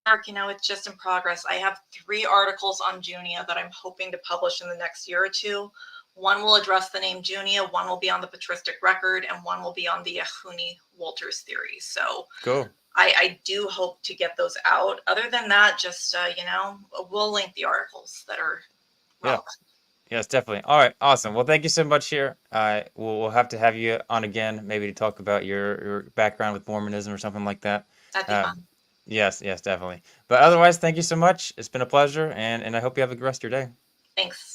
Eric, it's just in progress. I have 3 articles on Junia that I'm hoping to publish in the next year or 2. One will address the name Junia, one will be on the patristic record, and one will be on the Yehuni-Wolters theory. So Cool. I do hope to get those out. Other than that, just, we'll link the articles that are Yeah. relevant. Yes, definitely. All right. Awesome. Well, thank you so much here. We'll have to have you on again, maybe to talk about your background with Mormonism or something like that. That'd be Uh, fun. yes, yes, definitely. But otherwise, thank you so much. It's been a pleasure, and I hope you have a good rest of your day. Thanks.